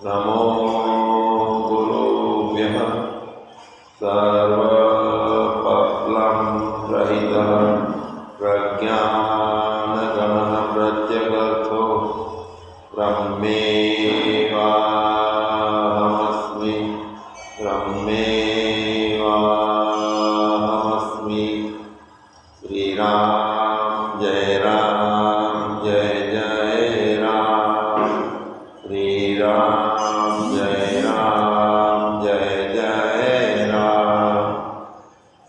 नमो गुरुभ्यः सर्वपप्लंरहितः प्रज्ञानगणः प्रत्यगर्थो ब्रह्मेवाहमस्मि ब्रह्मेवाहमस्मि। श्रीराम जय जय राम। श्रीराम जय जय राम।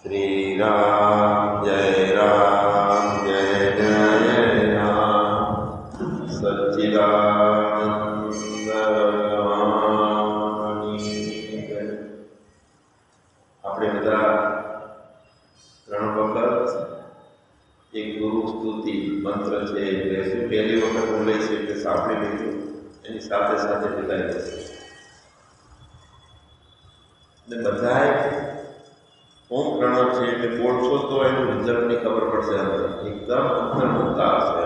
श्रीराम जय जय राम। सच्चिदानंद આપણે બધા ત્રણ વખત એક ગુરુ સ્તુતિ મંત્ર છે એટલે શું પહેલી વખત બોલે છે એટલે સાંભળી લીધું, એની સાથે સાથે બોલાય જશે ને બધાએ ઓમ પ્રણવ છે એટલે બોલશો તો એનું રિઝલ્ટની ખબર પડશે. એકદમ અંતર્મુક્તા હશે.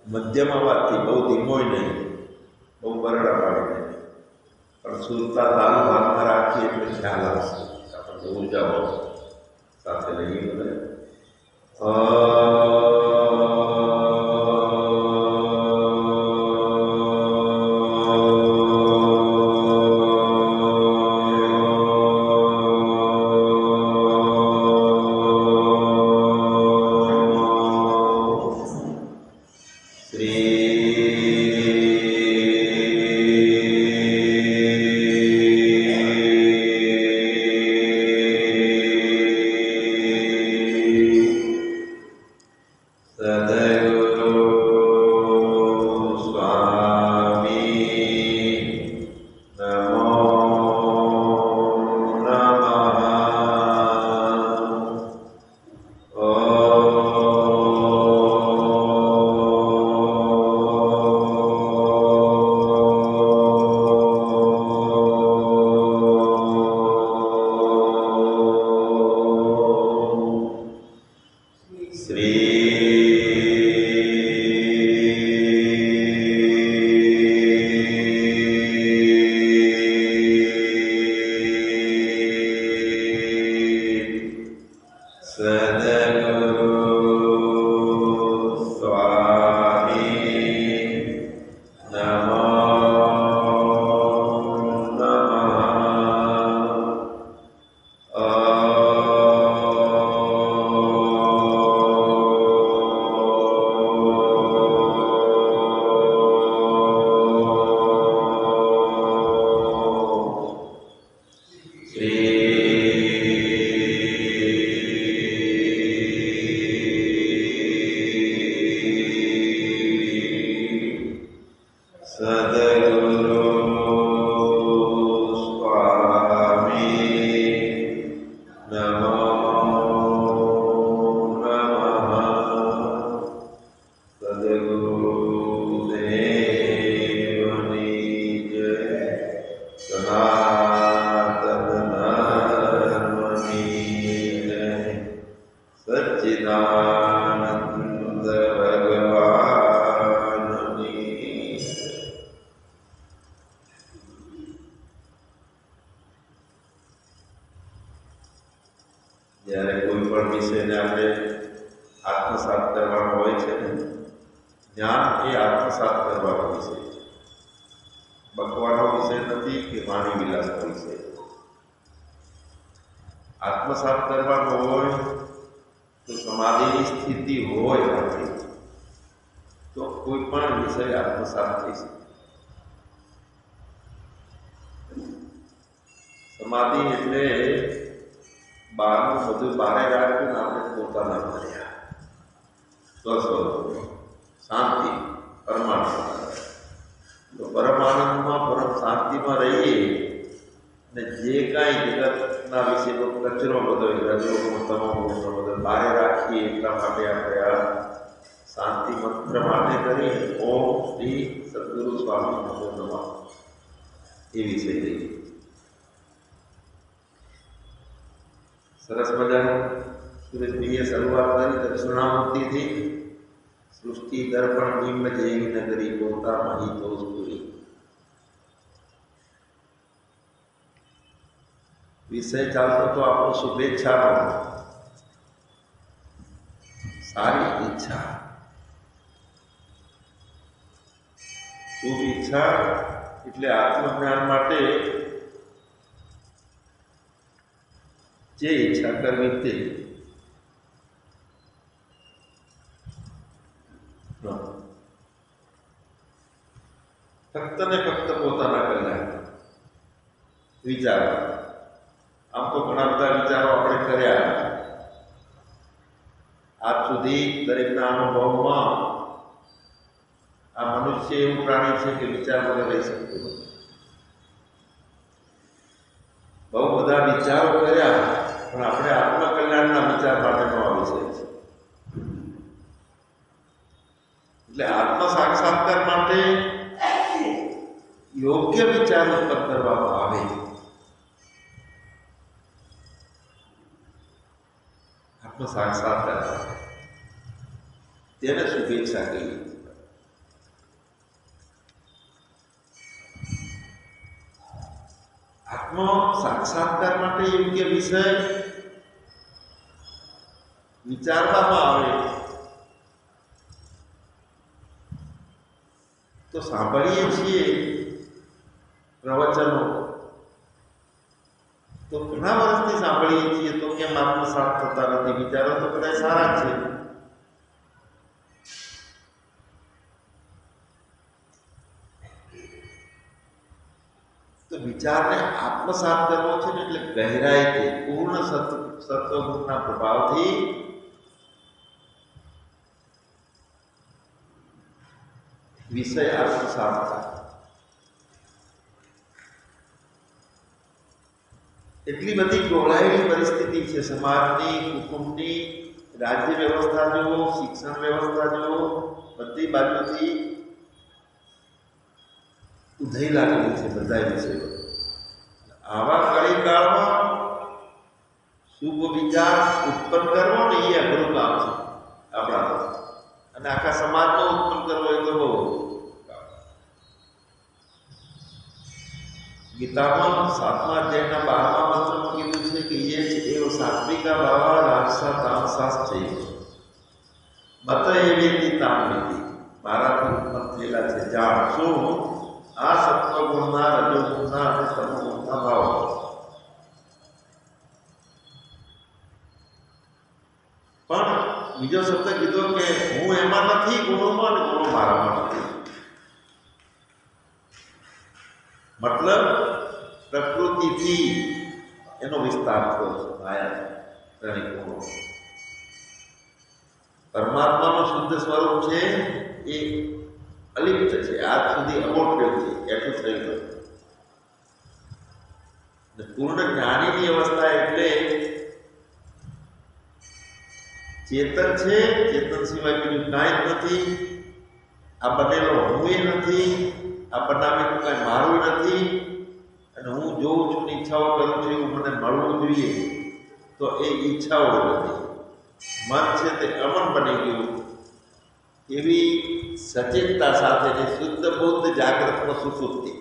મધ્યમ અવાજથી, બહુ ધીમોય નહીં, બહુ બરડા પાડી નહીં, પણ સુરતા તાલુ હાથમાં રાખીએ એટલે ખ્યાલ આવશે, આપણને ઉર્જાઓ સાથે લઈએ બધા. જ્યારે કોઈ પણ વિષયને આપણે આત્મસાત કરવાનો હોય છે ને, જ્ઞાન એ આત્મસાત કરવાનો વિષય છે, બકવાનો વિષય નથી કે વાણી વિલાસનો વિષય. આત્મસાત કરવાનો હોય તો સમાધિની સ્થિતિ હોય આપણી, તો કોઈ પણ વિષય આત્મસાત થઈ શકે. સમાધિ એટલે બહારનું બધું બહારે રાખ્યું ને આપણે પોતાના કર્યા. સ્વસ્વરૂપ શાંતિ પરમાનંદ. તો પરમાનંદમાં પરમ શાંતિમાં રહીએ ને જે કાંઈ જગતના વિશેનો કચરો બધો રજોગુણ તમોગુણનો બધો બહારે રાખીએ એટલા માટે આપણે આ શાંતિ મંત્ર માટે કરી ઓમ શ્રી સદગુરુ સ્વામી નમો નમઃ એ વિષય લઈએ. સરસ મજાનું સુરેશભાઈએ શરૂઆત કરી દક્ષિણામૂર્તિથી. સૃષ્ટિ દર્પણ નિમ્ન જેવી નગરી પોતા મહિતોષપુરી. વિષય ચાલતો તો આપણો શુભેચ્છાનો, સારી ઈચ્છા. શુભ ઈચ્છા એટલે આત્મજ્ઞાન માટે જે ઈચ્છા કરવી તે. ફક્ત ને ફક્ત પોતાના કલ્યાણ વિચારો. આમ તો ઘણા બધા વિચારો આપણે કર્યા. આજ સુધી દરેકના અનુભવમાં આ મનુષ્ય એવું પ્રાણી છે કે વિચાર વગર રહી શકતું નથી. બહુ બધા વિચારો કર્યા પણ આપણે આત્મકલ્યાણના વિચાર માટેનો આ વિષય છે. એટલે આત્મ સાક્ષાત્કાર માટે યોગ્ય વિચાર ઉત્પન્ન કરવામાં આવે. આત્મ સાક્ષાત્કાર તેને શુભેચ્છા કહીએ. આત્મ સાક્ષાત્કાર માટે યોગ્ય વિષય વિચારવામાં આવે તો સાંભળીએ છીએ પ્રવચનો, તો ઘણા વર્ષથી સાંભળીએ છીએ તો કેમ આત્મસાત થતા નથી? વિચારો તો કદાચ સારા છે. તો વિચારને આત્મસાત કરવો છે ને એટલે ગહેરાઈથી પૂર્ણ સત્વગુણના પ્રભાવથી વિષય આત્મસાત થાય. એટલી બધી ગોળાયેલી પરિસ્થિતિ છે સમાજની, કુટુંબની, રાજ્ય વ્યવસ્થા જુઓ, શિક્ષણ વ્યવસ્થા જુઓ, બધી બાજુથી ઉધઈ લાગેલી છે બધા વિષયો. આવા કળીકાળમાં શુભ વિચાર ઉત્પન્ન કરવો ને એ અઘરું કામ છે આપણા. અને આખા સમાજનો ઉત્પન્ન કરવો એ તો બહુ. ગીતામાં 7મા અધ્યાયના 12મા મંત્રમાં કીધું છે કે એ છે એવ સાત્વિકા ભાવા રાજસા તામસાસ છે મત એવી તામની. મારાથી ઉત્પન્ન થયેલા છે જાણ શું આ સત્વગુણના, રજોગુણના અને તમોગુણના ભાવ. પણ બીજો શબ્દ કીધો કે હું એમાં નથી, ગુણોમાં અને ગુણો મારામાં નથી. મતલબ પ્રકૃતિથી એનો વિસ્તાર થયો છે માયા ત્રણેય ગુણો. પરમાત્માનું શુદ્ધ સ્વરૂપ છે એ અલિપ્ત છે, આજ સુધી અમોટ્યો છે, એટલું થયું નથી. પૂર્ણ જ્ઞાનીની અવસ્થા એટલે ચેતન છે, ચેતન સિવાય બીજું કાંઈ જ નથી. આ બનેલો હું એ નથી, આ બનાવેલું કાંઈ મારું નથી. અને હું જોઉં છું ને ઈચ્છાઓ કરું છું એવું મને મળવું જોઈએ તો એ ઈચ્છાઓ નથી. મન છે તે અમન બની ગયું. એવી સચેતતા સાથેની શુદ્ધ બુદ્ધ જાગૃતનો સુસુપ્તિ.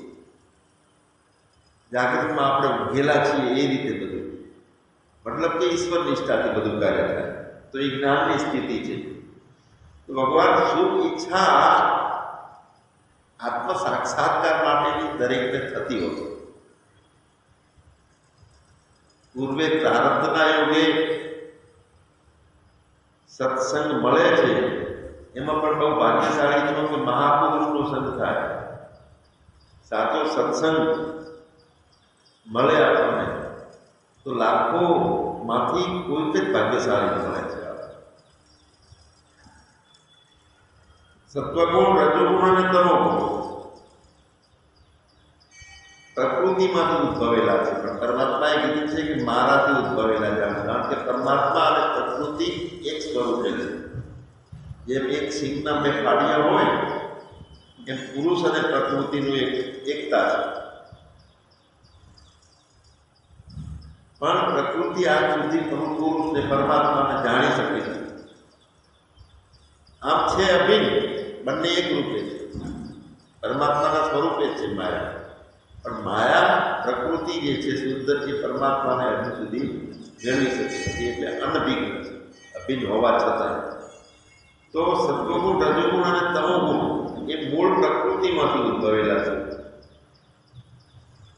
જાગૃતમાં આપણે ઊંઘેલા છીએ એ રીતે બધું. મતલબ કે ઈશ્વર નિષ્ઠાથી બધું કાર્ય થાય તો એ જ્ઞાનની સ્થિતિ છે. તો ભગવાન શુભ ઈચ્છા આત્મ સાક્ષાત્કાર માટેની દરેકને થતી હોય. પૂર્વે પ્રારબ્ધના યોગે સત્સંગ મળે છે એમાં પણ બહુ ભાગ્યશાળી છો કે મહાપુરુષનો સંગ થાય, સાચો સત્સંગ મળે આપણને તો લાખોમાંથી કોઈક જ ભાગ્યશાળી મળે છે. સત્વગુણ, રજોગુણ અને તમોગુણ પ્રકૃતિમાંથી ઉદ્ભવેલા છે, પણ પરમાત્માએ કીધું છે કે મારાથી ઉદ્ભવેલા છે, કારણ કે પરમાત્મા અને પ્રકૃતિ એક સ્વરૂપે છે. જેમ એક સિંહના બે ફાડિયા હોય એમ પુરુષ અને પ્રકૃતિનું એકતા છે. પણ પ્રકૃતિ આજ સુધી પુરુષને પરમાત્માને જાણી શકે છે. આમ છે અભિન્ન, બંને એક રૂપે છે, પરમાત્માના સ્વરૂપે છે માયા. પણ માયા પ્રકૃતિ જે છે શુદ્ધ એ પરમાત્માને હજુ સુધી મેળવી શકતી નથી, એટલે અનભિન્ન છે, અભિન્ન હોવા છતાં. તો સત્વગુણ, રજોગુણ અને તમોગુણ એ મૂળ પ્રકૃતિમાંથી ઉદ્ભવેલા છે.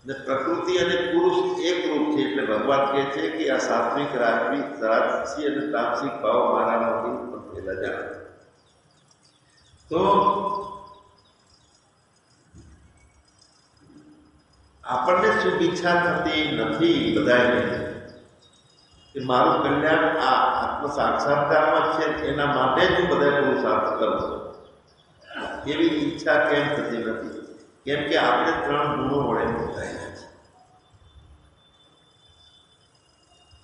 ને પ્રકૃતિ અને પુરુષ એક રૂપ છે, એટલે ભગવાન કહે છે કે આ સાત્વિક, રાજસી અને તામસિક ભાવ મારામાંથી ઉત્પન્ન થયેલા જાણે. તો આપણને શુભ ઈચ્છા થતી નથી બધાને કે મારું કલ્યાણ આ આત્મ સાક્ષાત્કારમાં છે, એના માટે જ હું બધા પુરુષાર્થ કરું. એવી ઈચ્છા કેમ થતી નથી? કેમ કે આપણે 3 ગુણો વડે બંધાયેલા છે.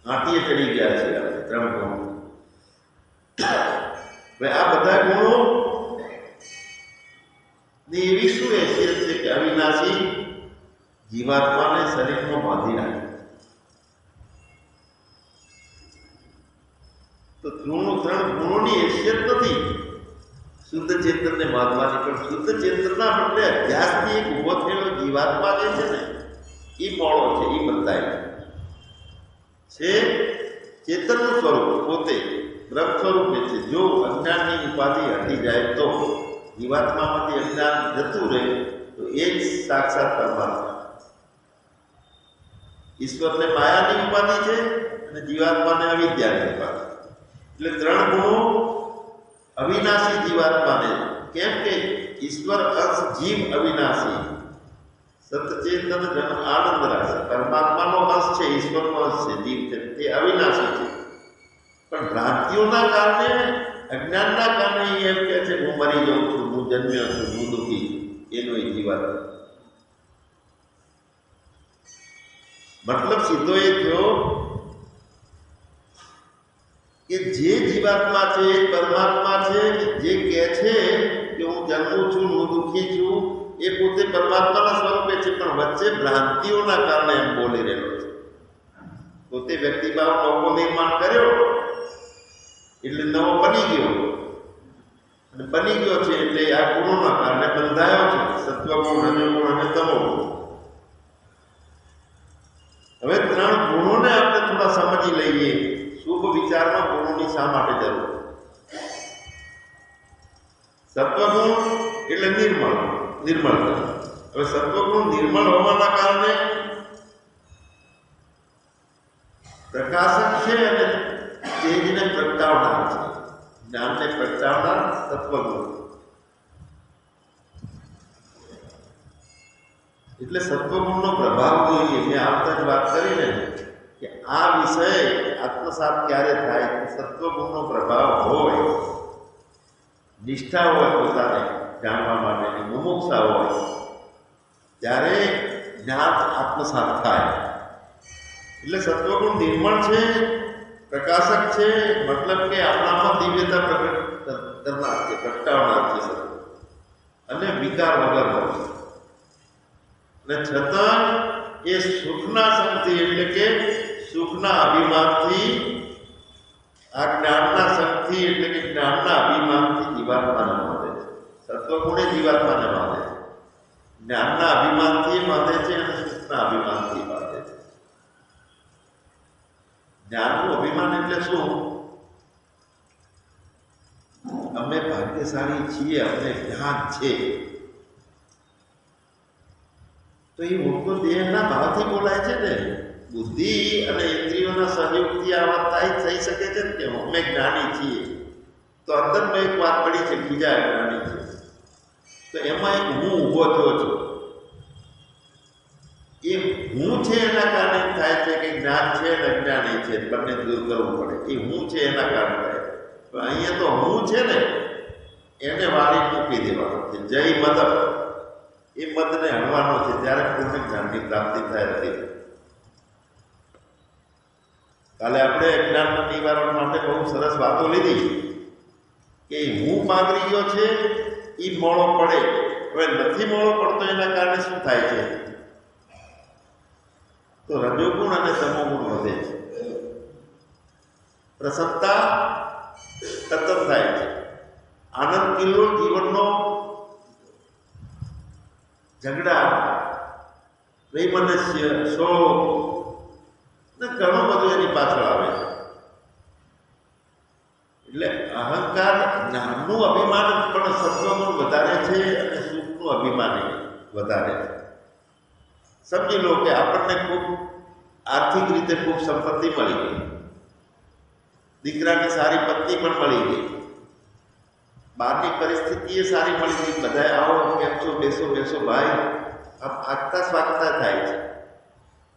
આંટીએ ચડી ગયા છે આપણે 3 ગુણો. હવે આ બધા ગુણો ની એવી શું હેસિયત છે કે અવિનાશી જીવાત્માને શરીરમાં બાંધી રાખે. તો 3 ગુણોની હેસિયત નથી શુદ્ધ ચેતનને બાંધવાની, પણ શુદ્ધ ચેતનના બદલે અધ્યાસથી એક ઉભો થયેલો જીવાત્મા જે છે ને એ મોળો છે, એ બંધાય છે. ચેતનનું સ્વરૂપ પોતે બ્રહ્મ સ્વરૂપે છે. જો અજ્ઞાનની ઉપાધિ હટી જાય તો જીવાત્મામાંથી અજ્ઞાન જતું રહે તો એ જ સાક્ષાત પરમાત્મા. ઈશ્વરને માયાની ઉપાધિ છે અને જીવાત્માને અવિદ્યાની ઉપાધિ. એટલે 3 ગુણો અવિનાશી જીવાત્માને, કેમ કે ઈશ્વર અંશ જીવ અવિનાશી, સતચેતન જન આનંદ રાશિ. પરમાત્માનો અંશ છે, ઈશ્વરનો અંશ છે, જીવ છે, તે અવિનાશી છે. પણ ભ્રાંતિઓના કારણે, અજ્ઞાનના કારણે એમ કહે છે હું મરી જાઉં છું, હું જન્મ્યો છું, હું દુઃખી છું. એનો એ જીવાત્મા મતલબ સીધો એ થયો કે જે જીવાત્મા છે એ પરમાત્મા છે, જે કહે છે કે હું જન્મું છું, હું દુઃખી છું, એ પોતે પરમાત્માના સ્વરૂપે છે, પણ વચ્ચે ભ્રાંતિઓના કારણે એમ બોલી રહેલો છે. પોતે વ્યક્તિભાવ નવો નિર્માણ કર્યો એટલે નવો બની ગયો, અને બની ગયો છે એટલે આ ગુણોના કારણે બંધાયો છે, સત્વગુણ, રજોગુણ અને તમોગુણ. હવે 3 ગુણોને આપણે થોડા સમજી લઈએ. શુભ વિચારમાં ગુણોની શા માટે જરૂર? સત્વગુણ એટલે નિર્મળતા. હવે સત્વગુણ નિર્મળ હોવાના કારણે પ્રકાશક છે અને તેજને પ્રગટાવનાર છે, જ્ઞાનને પ્રગટાવનાર સત્વગુણ. એટલે સત્વગુણનો પ્રભાવ જોઈએ. મેં આવતા જ વાત કરીને કે આ વિષય આત્મસાત ક્યારે થાય? સત્વગુણનો પ્રભાવ હોય, નિષ્ઠા હોય પોતાને જાણવા માટેની, મુમુક્ષા હોય, ત્યારે જ્ઞાન આત્મસાત થાય. એટલે સત્વગુણ નિર્મળ છે, પ્રકાશક છે, મતલબ કે આપણામાં દિવ્યતા પ્રગટ કરનાર છે, પ્રગટાવનાર છે સત્વ, અને વિકાર વગરનો છે. અને છતાં એ સુખના શક્તિ, એટલે કે સુખના અભિમાનથી, આ જ્ઞાનના શક્તિ એટલે કે જ્ઞાનના અભિમાનથી જીવાત્માને બાંધે છે. સત્વગુણે જીવાત્માને બાંધે છે, જ્ઞાનના અભિમાનથી બાંધે છે અને સુખના અભિમાનથી બાંધે છે. જ્ઞાનનું અભિમાન એટલે શું? અમે ભાગ્યશાળી છીએ, અમને જ્ઞાન છે. તો એ મોટો દેહના ભાવથી બોલાય છે ને. બુદ્ધિ અને ઇન્દ્રિયોના સહયોગથી આ વાત થઈ શકે છે ને કે અમે જ્ઞાની છીએ. તો અંદરમાં એક વાત પડી છે, બીજા અજ્ઞાની છે, તો એમાં એક હું ઊભો થયો છું. એ હું છે એના કારણે થાય છે કે જ્ઞાન છે અને અજ્ઞાની છે, બંને દૂર કરવું પડે. એ હું છે એના કારણે થાય. તો અહીંયા તો હું છે ને એને વાળી મૂકી દેવાનો છે. જય મદ, એ મદને હણવાનો છે, ત્યારે પૂર્ણ જ્ઞાનની પ્રાપ્તિ થાય હતી. કાલે આપણે અજ્ઞાનના નિવારણ માટે બહુ સરસ વાતો લીધી કે હું માગરી ગયો છે એ મોડો પડે. હવે નથી મોડો પડતો એના કારણે શું થાય છે? તો રજોગુણ અને તમોગુણ વધે છે. પ્રસન્નતા તત્ત થાય છે. આનંદ કિલ્લો જીવનનો ઝઘડા, વૈમનસ્ય, શોક ને ઘણું બધું એની પાછળ આવે છે. એટલે અહંકાર, જ્ઞાનનું અભિમાન પણ સત્વનું વધારે છે અને સુખનું અભિમાન વધારે છે. સમજી લો કે આપણને ખૂબ આર્થિક રીતે ખૂબ સંપત્તિ મળી ગઈ, દીકરાને સારી પત્ની પણ મળી ગઈ, બહારની પરિસ્થિતિ એ સારી મળી ગઈ, બધાએ આવો કેમ છો, બેસો બેસો ભાઈ, આમ આગતા સ્વાગતા થાય છે.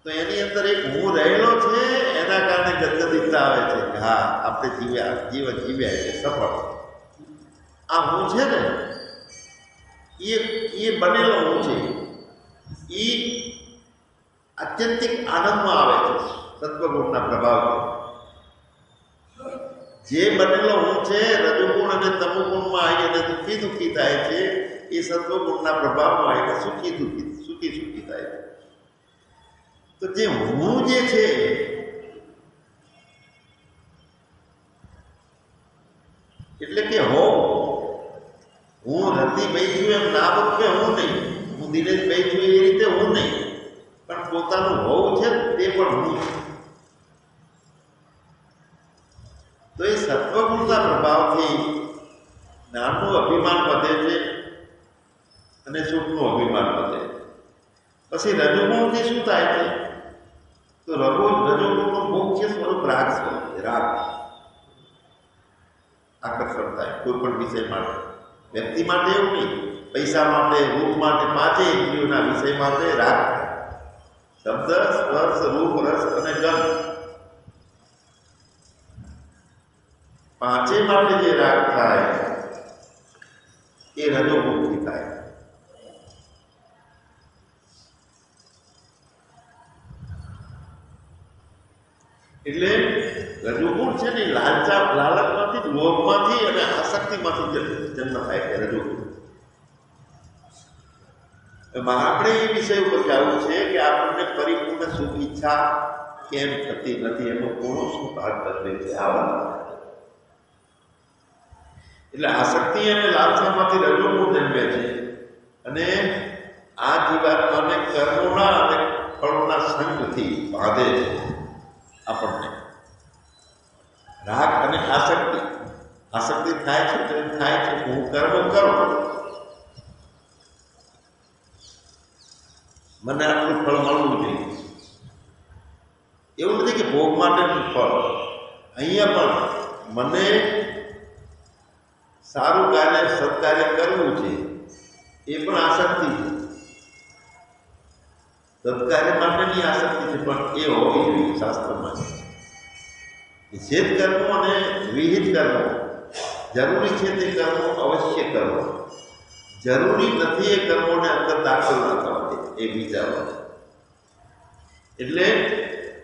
તો એની અંદર એક હું રહેલો છે, એના કારણે ગદગદિતતા આવે છે કે હા આપણે જીવન જીવ્યા છે, સફળ. આ હું છે ને એ બનેલો હું છે, એ આત્યંતિક આનંદમાં આવે છે સત્વગુણના પ્રભાવથી. જે બનેલો હું છે રજોગુણ અને તમોગુણમાં આવીને દુઃખી થાય છે, એ સત્વગુણના પ્રભાવમાં આવીને સુખી થાય છે. તો જે હું જે છે એટલે કે હું રતિભાઈ છું એમ ના રૂપે હું નહીં, હું દિનેશભાઈ છું એ રીતે હું નહીં, પણ પોતાનું હોવું છે તે પણ હું છું. તો એ સત્વગુણના પ્રભાવથી જ્ઞાનનું અભિમાન વધે છે અને સુખનું અભિમાન વધે છે. પછી રજોગુણથી શું થાય છે? તો રજોગુણનું મુખ્ય સ્વરૂપ રાગ સ્વરૂપ છે. રાગ આકર્ષણ થાય કોઈ પણ વિષય માટે, વ્યક્તિ માટે એવું નહીં, પૈસા માટે, રૂપ માટે, પાંચે ઇન્દ્રિયોના વિષય માટે રાગ થાય. શબ્દ, સ્પર્શ, રૂપ, રસ અને ગંધ, પાંચે માટે જે રાગ થાય એ રજોગુણથી થાય. એટલે રજોગુણ છે ને લાલચમાંથી, લોભમાંથી અને આસક્તિમાંથી જન્મ થાય છે રજોગુણ. આપણે એ વિષય ઉપર કહેવું છે કે આપણને પરિપૂર્ણ સુખ ઈચ્છા કેમ થતી નથી, એનો કોનો શું ભાગ ભજવે છે આવા. એટલે આસક્તિ અને લાલસામાંથી રજોગુણ જન્મે છે અને આ જીવાત્માને કર્મોના અને ફળોના સંગથી બાંધે છે. આપણને રાગ અને આસક્તિ થાય છે તો થાય છે હું કર્મ કરું, મને આટલું ફળ મળવું જોઈએ. એવું નથી કે ભોગ માટેનું ફળ, અહીંયા પણ મને સારું કાર્ય, સત્કાર્ય કરવું છે એ પણ આસક્તિ છે. સત્કાર્ય માટેની આસક્તિ છે, પણ એ હોવી જોઈએ શાસ્ત્રમાં. નિષેધ કર્મો અને વિહિત કર્મો જરૂરી છે, તે કર્મો અવશ્ય કરવો, જરૂરી નથી એ કર્મોને અંદર દાખલ ન કરવા દે, એ બીજા વાત. એટલે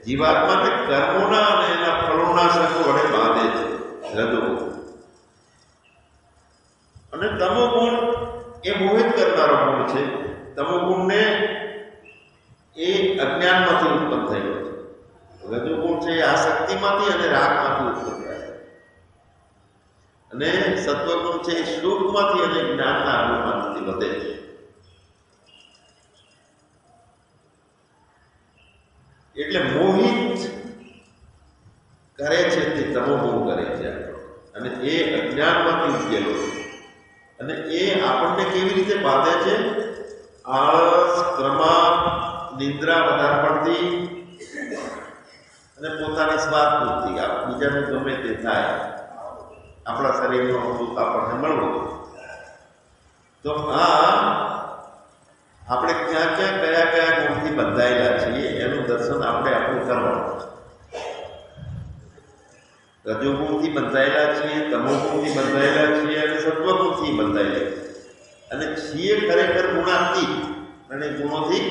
જીવાત્માને કર્મોના અને એના ફળોના સંગ વડે બાંધે છે રજોગુણ. અને તમોગુણ એ મોહિત કરનારો ગુણ છે. તમોગુણને એ અજ્ઞાનમાંથી ઉત્પન્ન થયેલો છે. રજોગુણ છે એ આસક્તિમાંથી અને રાગમાંથી ઉત્પન્ન થાય છે. અને સત્વગુણ છે એ સુખમાંથી અને જ્ઞાનના અભિમાનથી વધે છે. એટલે મોહિત કરે છે તે તમોગુણ કરે છે, અને એ અજ્ઞાનમાંથી ઉકેલો છે. અને એ આપણને કેવી રીતે બાંધે છે? આળસ, ક્રમાન, નિદ્રા વધારે પડતી અને પોતાની સ્વાર્થ પૂર્તિ, બીજાનું ગમે તે થાય આપણા શરીરનું સુખ આપણને મળવું. તો આ આપણે ક્યાં ક્યાં કયા કયા ગુણથી બંધાયેલા છીએ એનું દર્શન આપણે આપણું કરવાનું. રજોગુણથી બંધાયેલા છીએ, તમોગુણથી બંધાયેલા છીએ અને સત્વગુણથી બંધાયેલા છીએ. અને છીએ ખરેખર ગુણાતીત અને ગુણોથી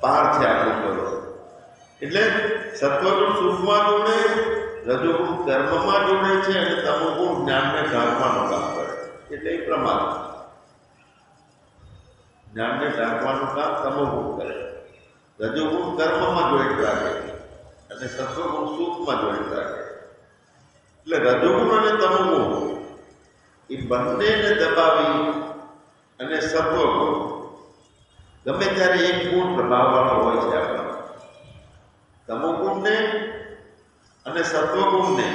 પાર છે આપણું કરો. એટલે સત્વગુણ સુખમાં જોડે, રજોગુણ કર્મમાં જોડે છે અને તમોગુણ જ્ઞાનને ઢાંકવાનું કામ કરે. એટલે એ પ્રમાદ. જ્ઞાનને ઢાંકવાનું કામ તમોગુણ કરે. રજોગુણ કર્મમાં જોઈન્ટ રાખે અને સત્વગુણ સુખમાં જોઈન્ટ રાખે. એટલે રજોગુણ અને તમોગુણ એ બંનેને દબાવી અને સત્વગુણ ગમે ત્યારે એક ગુણ પ્રભાવવાનો હોય છે આપણા. તમોગુણને અને સત્વગુણને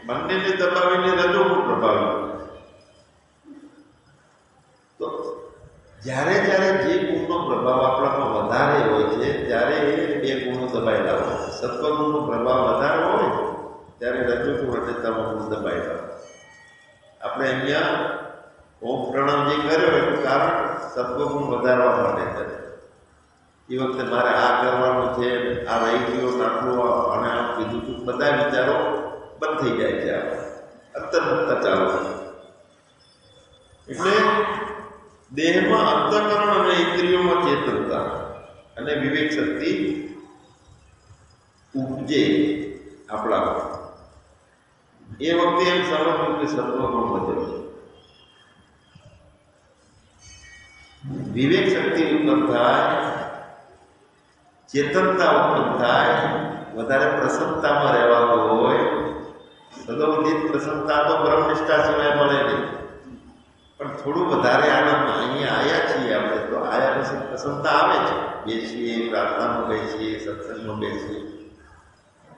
બંનેને દબાવીને રજોગુણ પ્રભાવ્યું. તો જ્યારે જ્યારે જે ગુણનો પ્રભાવ આપણામાં વધારે હોય છે ત્યારે એ ગુણો દબાયેલા હોય. સત્વગુણનો પ્રભાવ વધારે હોય ત્યારે રજોગુણ અને તમોગુણ દબાયેલા હોય. આપણે અહીંયા ઓમ પ્રણામ જે કર્યો એનું કારણ સત્વગુણ વધારવા માટે કરે. એ વખતે મારે આ કરવાનું છે, આ રહી ગયો નાખવું અને આ બીજું બધા વિચારો બંધ થઈ જાય છે. અંતર્મુક્ત ચાલુ. એટલે દેહમાં અંતઃકરણ અને ઇન્દ્રિયોમાં ચેતનતા અને વિવેક શક્તિ ઉપજે આપણા. એ વખતે એમ સમજવું કે સત્વગુણ વધ્યો છે. વિવેક શક્તિ ઉત્પન્ન થાય, ચેતનતા ઉત્પન્ન થાય, વધારે પ્રસન્નતામાં રહેવાતું હોય. સદોદિત પ્રસન્નતા તો બ્રહ્મનિષ્ઠા સિવાય મળે નહીં, પણ થોડું વધારે આનંદમાં અહીંયા આવ્યા છીએ આપણે તો આયા પછી પ્રસન્નતા આવે છે. બેસીએ, પ્રાર્થનામાં બેસીએ, સત્સંગમાં બેસીએ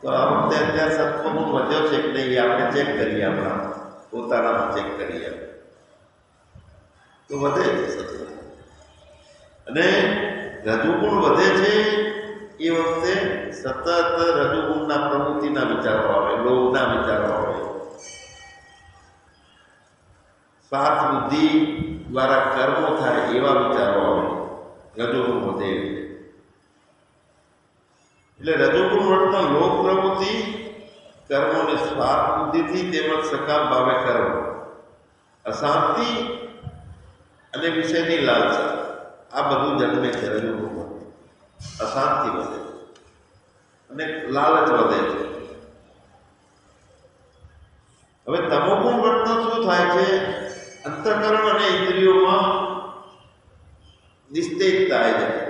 તો આ વખતે અત્યારે સત્વગુણ વધ્યો છે કે નહીં આપણે ચેક કરીએ. આપણા પોતાનામાં ચેક કરીએ તો વધે છે સત્વગુણ. અને રજોગુણ વધે છે એ વખતે સતત રજોગુણના પ્રવૃત્તિના વિચારો આવે, લોભના વિચારો આવે, સ્વાર્થ બુદ્ધિ દ્વારા કર્મો થાય એવા વિચારો આવે. રજોગુણ વધે એટલે રજોગુણ વર્તન લોભ પ્રવૃત્તિ, કર્મોને સ્વાર્થ બુદ્ધિથી તેમજ સકામ ભાવે કર્મ, અશાંતિ અને વિષયની લાલસા આ બધું જન્મે છે. રજોગુણમાં અશાંતિ વધે અને લાલચ વધે છે. હવે તમોગુણ વર્તન શું થાય છે? અંતઃકરણ અને ઇન્દ્રિયોમાં નિસ્તેજતા આવી જાય.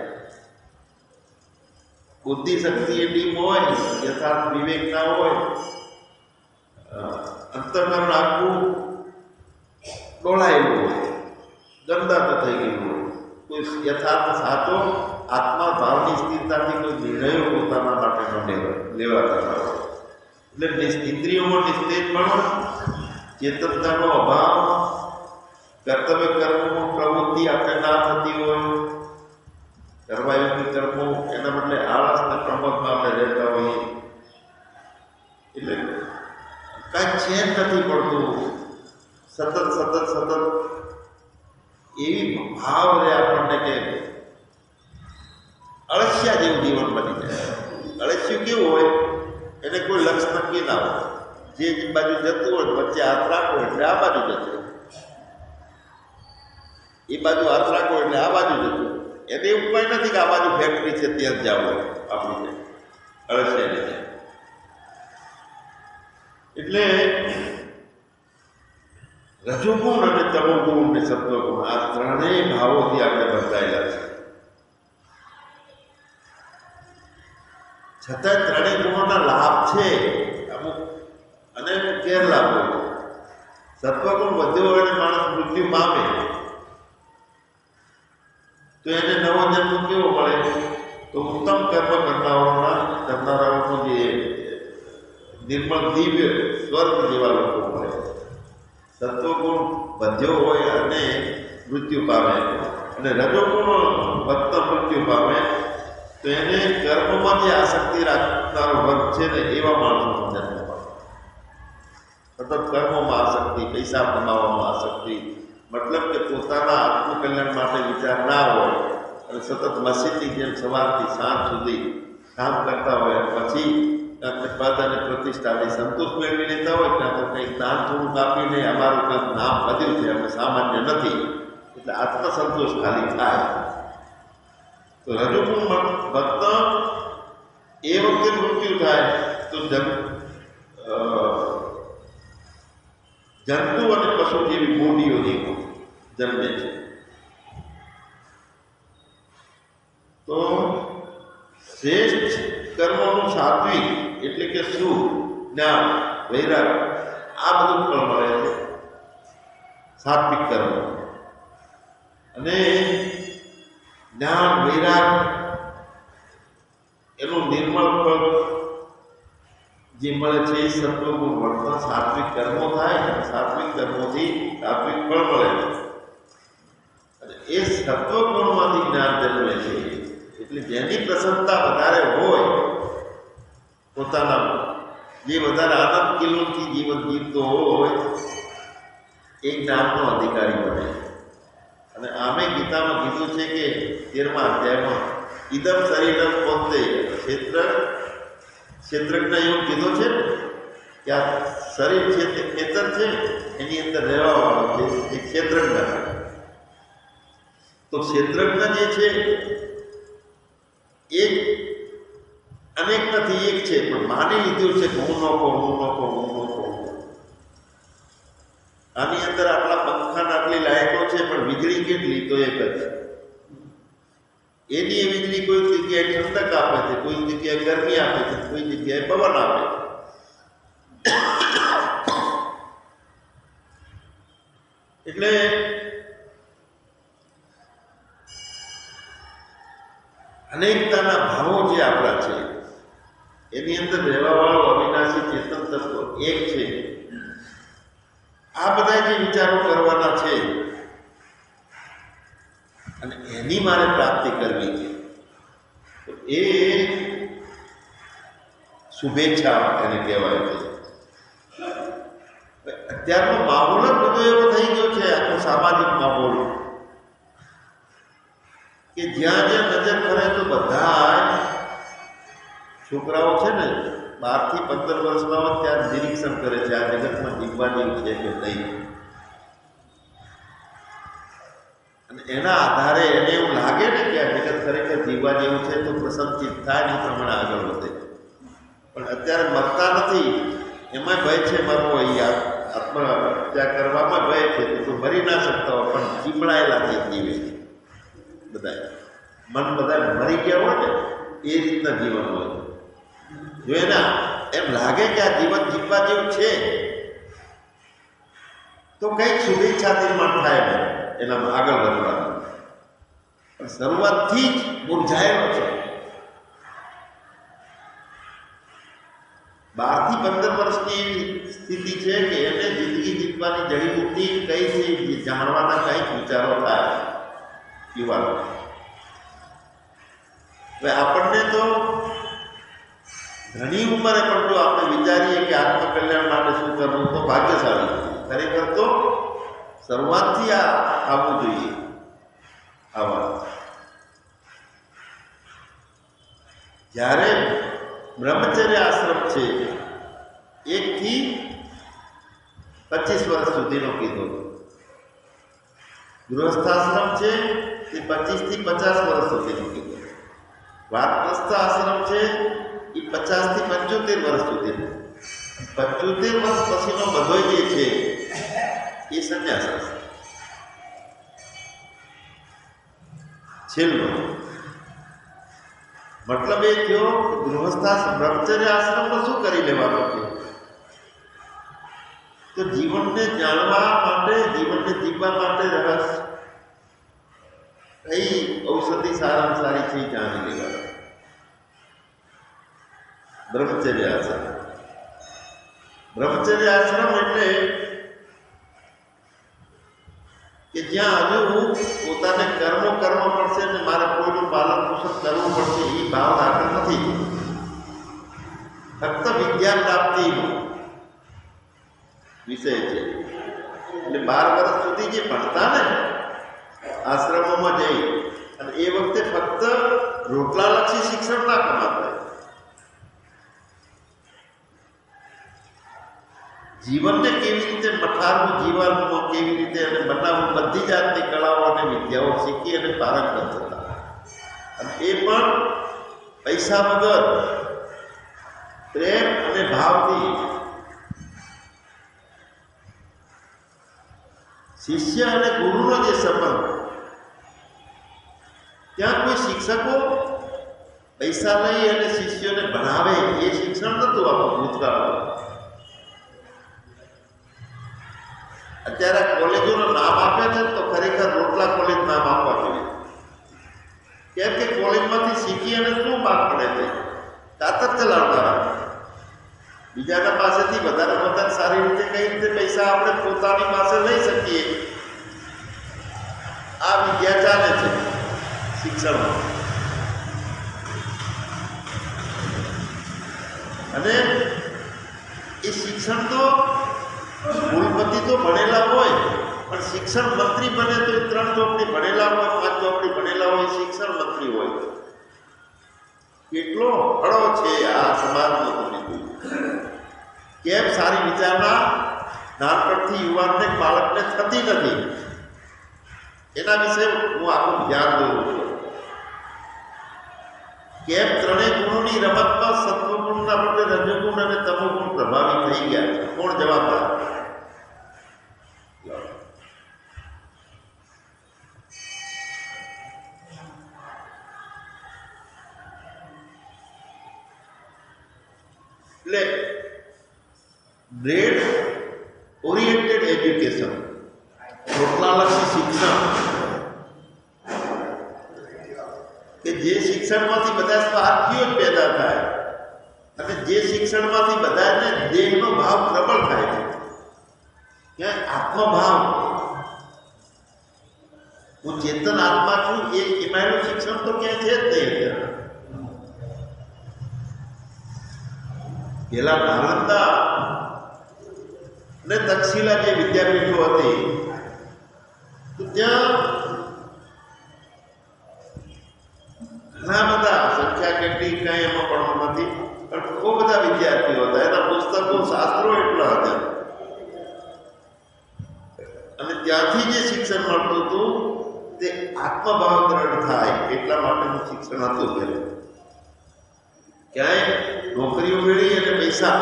બુદ્ધિ શક્તિ એટલી હોય, યથાર્થ વિવેક ના હોય, અંતઃકરણ આખું ડોળાયેલું હોય, ગંદા થઈ ગયું હોય. કોઈ યથાર્થ સાચો આત્મા ભાવની સ્થિરતાથી કોઈ નિર્ણયો પોતાના માટે લેવાતા હોય. એટલે ઇન્દ્રિયોમાં નિસ્તેજપણું, ચેતનતાનો અભાવ, કર્તવ્ય કર્મોમાં પ્રવૃત્તિ આપણે ના થતી હોય, કરવા યોગ્ય કર્મો એના બદલે આળસને પ્રમોદમાં આપણે રહેતા હોઈએ. એટલે કાંઈ ચેન નથી પડતું. સતત એવી ભાવ રહે આપણને કે અળસિયા જેવું જીવન બની જાય. અળસિયું કેવું હોય? એને કોઈ લક્ષ્ય નક્કી ના હોય. જે બાજુ જતું હોય વચ્ચે હાથ રાખો એટલે આ બાજુ જતું, એ બાજુ હાથ રાખો એટલે આ બાજુ જતું. એને એવું કંઈ નથી કે આ બાજુ ફેક્ટરી છે ત્યાં જ જવું આપણી અળસિયાની જાય. એટલે રજોગુણ અને તમોગુણ અને સત્વગુણ આ ત્રણેય ભાવોથી આપણે બંધાયેલા છે. છતાં ત્રણેય ગુણોના લાભ છે અમુક અને ગેરલાભ હોય. સત્વગુણ વધ્યો હોય અને માણસ મૃત્યુ પામે તો એને નવો જન્મ કેવો મળે? તો ઉત્તમ કર્મ કરનારાઓનો જે નિર્મળ દિવ્ય સ્વર્ગ જેવા લોકો મળે. સત્વગુણ વધ્યો હોય અને મૃત્યુ પામે અને રજોગુણ વધતા મૃત્યુ પામે તો એને કર્મમાં જે આસક્તિ રાખનારો વર્ગ છે ને એવા માણસોનો જન્મ પામે. સતત કર્મોમાં આસક્તિ, પૈસા કમાવામાં આસક્તિ, મતલબ કે પોતાના આત્મકલ્યાણ માટે વિચાર ના હોય અને સતત મસીદની જેમ સવારથી સાંજ સુધી કામ કરતા હોય પછી પદ અને પ્રતિષ્ઠાથી સંતોષ મેળવી લેતા હોય ત્યાં તો કંઈક દાન થોડુંક આપીને અમારું કંઈક નામ વધ્યું છે, અમે સામાન્ય નથી, એટલે આત્મસંતોષ ખાલી થાય. તો રજોગુણ ભક્ત એ વખતે મૃત્યુ થાય તો જંતુ અને પશુ જેવી બોડીઓની જન્મે છે. તો શ્રેષ્ઠ કર્મોનું સાત્વિક એટલે કે સુખ, જ્ઞાન, વૈરાગ આ બધું ફળ મળે છે સાત્વિક કર્મ. અને જ્ઞાન, વૈરાગ એનું નિર્મળ ફળ જે મળે છે એ સત્વગુણ વર્તન સાત્વિક કર્મો થાય અને સાત્વિક કર્મોથી સાત્વિક ફળ મળે છે. અને એ સત્વગુણમાંથી જ્ઞાન જન્મે છે. એટલે જેની પ્રસન્નતા વધારે હોય, પોતાના જે વધારે આનંદ કિલોથી જીવન જીવતો હોય એ જ્ઞાનનો અધિકારી બને. અને આમે ગીતામાં કીધું છે કે 13મા અધ્યાયમાં ઇદમ શરીરમ પોતે ક્ષેત્રજ્ઞ એવું કીધું છે કે આ શરીર છે તે ખેતર છે, એની અંદર રહેવાવાળો છે એ ક્ષેત્રજ્ઞ. તો ક્ષેત્રજ્ઞ જે છે એ અનેક નથી, એક છે, પણ માની લીધું છે કે હું નોખો. આની અંદર આટલા પંખાના આટલી લાઈટો છે પણ વીજળી કેટલી? તો એક જ. એની એ વીજળી કોઈ જગ્યાએ ઠંડક આપે છે, કોઈ જગ્યાએ ગરમી આપે છે, કોઈ જગ્યાએ પવન આપે છે. એટલે અનેકતાના ભાવો જે આપણા છે એની અંદર રહેવાવાળો અવિનાશી ચેતન તત્વ એક છે. આ બધા જે વિચારો કરવાના છે અને એની મારે પ્રાપ્તિ કરવી છે, તો એ શુભેચ્છા એને કહેવાય છે. અત્યારનો માહોલ જ બધો એવો થઈ ગયો છે, આખો સામાજિક માહોલ, કે જ્યાં જ્યાં નજર કરે તો બધા છોકરાઓ છે ને 12 થી 15 વર્ષના હોય ત્યાં નિરીક્ષણ કરે છે આ જગતમાં જીવવા જેવું છે કે નહીં. અને એના આધારે એને એવું લાગે ને કે આ જગત ખરેખર જીવવા જેવું છે તો પ્રસન્નચિત થાય ને પ્રમાણે આગળ વધે. પણ અત્યારે મરતા નથી, એમાં ભય છે મરવો, અહીંયા આત્મહત્યા કરવામાં ભય છે, તો મરી ના શકતા હોય પણ ચીમડાયેલા થઈ જીવે છે બધા. મન બધા મરી ગયા હોય ને એ રીતના જીવન હોય. જો એના એમ લાગે કે આ જીવન જીવવા જેવું છે તો કંઈક શુભેચ્છા નિર્માણ થાય ને એનામાં આગળ વધવાનું. પણ શરૂઆતથી જ મુરઝાયેલો છે. 12 થી 15 વર્ષની એવી સ્થિતિ છે કે એને જિંદગી જીવવાની જડીબુટ્ટી કઈ છે જાણવાના કંઈક વિચારો થાય યુવાનો. હવે આપણને તો ઘણી ઉંમરે પણ જો આપણે વિચારીએ કે આત્મકલ્યાણ માટે શું કરવું તો ભાગ્યશાળી. ખરેખર તો શરૂઆતથી આ આવવું જોઈએ. આવા જ્યારે બ્રહ્મચર્ય આશ્રમ છે 1 થી 25 વર્ષ સુધીનો કીધો. ગૃહસ્થાશ્રમ છે તે 25 થી 50 વર્ષ સુધીનો કીધો. વાનપ્રસ્થ આશ્રમ છે એ 50 થી 75 વર્ષ સુધીનો. 75 વર્ષ પછીનો બધો જે છે એ સંન્યાસ આશ્રમ છેલ્લો. મતલબ એ થયો ગૃહસ્થાશ્રમ બ્રહ્મચર્ય આશ્રમમાં શું કરી લેવાનું છે? તો જીવનને જાણવા માટે, જીવનને જીવવા માટે રહસ્ય કઈ ઔષધિ સારામાં સારી છે એ જાણી લેવાનું. બ્રહ્મચર્ય આશ્રમ. બ્રહ્મચર્ય આશ્રમ એટલે કે જ્યાં હજુ પોતાને કર્મો કરવા પડશે ને મારે કોઈનું પાલન પોષણ કરવું પડશે એ ભાવ આગળ નથી. ફક્ત વિદ્યા પ્રાપ્તિનો એ વખતે ફક્ત રોટલાલક્ષી શિક્ષણ ના કમાતા, જીવનને કેવી રીતે મઠારવું, જીવનમાં કેવી રીતે એને બનાવવું, બધી જાતની કળાઓ અને વિદ્યાઓ શીખી અને પારંગત હતા. અને એ પણ પૈસા વગર, પ્રેમ અને ભાવથી. શિષ્ય અને ગુરુનો જે સંબંધ, ત્યાં કોઈ શિક્ષકો પૈસા લઈ અને શિષ્યોને ભણાવે એ શિક્ષણ નહોતું આપણું ભૂતકાળમાં. અત્યારે કોલેજોનું નામ આપે છે તો ખરેખર રોટલા કોલેજ નામ આપવા જોઈએ. કેમ કે કોલેજમાંથી શીખી અને શું પાક પડે છે? કાતર ચલાવનારા, બીજાના પાસેથી વધારે સારી રીતે કઈ રીતે પૈસા આપણે પોતાની પાસે લઈ શકીએ, આ વિદ્યા ચાલે છે શિક્ષણમાં. અને એ શિક્ષણ તો કુલપતિ તો ભણેલા હોય, પણ શિક્ષણ મંત્રી બને તો 3 ચોપડી ભણેલા હોય, 5 ચોપડી ભણેલા હોય, શિક્ષણ મંત્રી હોય. કેટલો ફળો છે આ સમાજનો. કેમ સારી વિચારણા નાનપણથી યુવાનને, બાળકને થતી નથી, એના વિશે હું આખું ધ્યાન દઉં છું. કેમ 3 ગુણોની રમતમાં સત્વગુણના બદલે રજોગુણ અને તમોગુણ પ્રભાવી થઈ ગયા છે? કોણ જવાબદાર? એટલે બ્રેડ ઓરિએન્ટેડ એજ્યુકેશન, રોટલાલક્ષી શિક્ષણ, કે જે શિક્ષણમાંથી બધા સ્વાર્થીઓ જ પેદા થાય અને જે શિક્ષણમાંથી બધાને દેહનો ભાવ પ્રબળ થાય છે. ક્યાં આત્મભાવ, હું ચેતન આત્મા છું, એ એમાંનું શિક્ષણ તો ક્યાંય છે જ નહીં. પેલા નાલંદા અને તક્ષશિલા જે વિદ્યાપીઠો હતી, તો ત્યાં ઘણા બધા, સંખ્યા કેટલી કઈ એમાં પણ નથી, પણ બહુ બધા વિદ્યાર્થીઓ હતા. એના પુસ્તકો, શાસ્ત્રો એટલા હતા. અને ત્યાંથી જે શિક્ષણ મળતું હતું તે આત્મભાવ દ્રઢ થાય એટલા માટેનું શિક્ષણ હતું. પહેલા ક્યાંય નોકરીઓ મેળવી અને પૈસા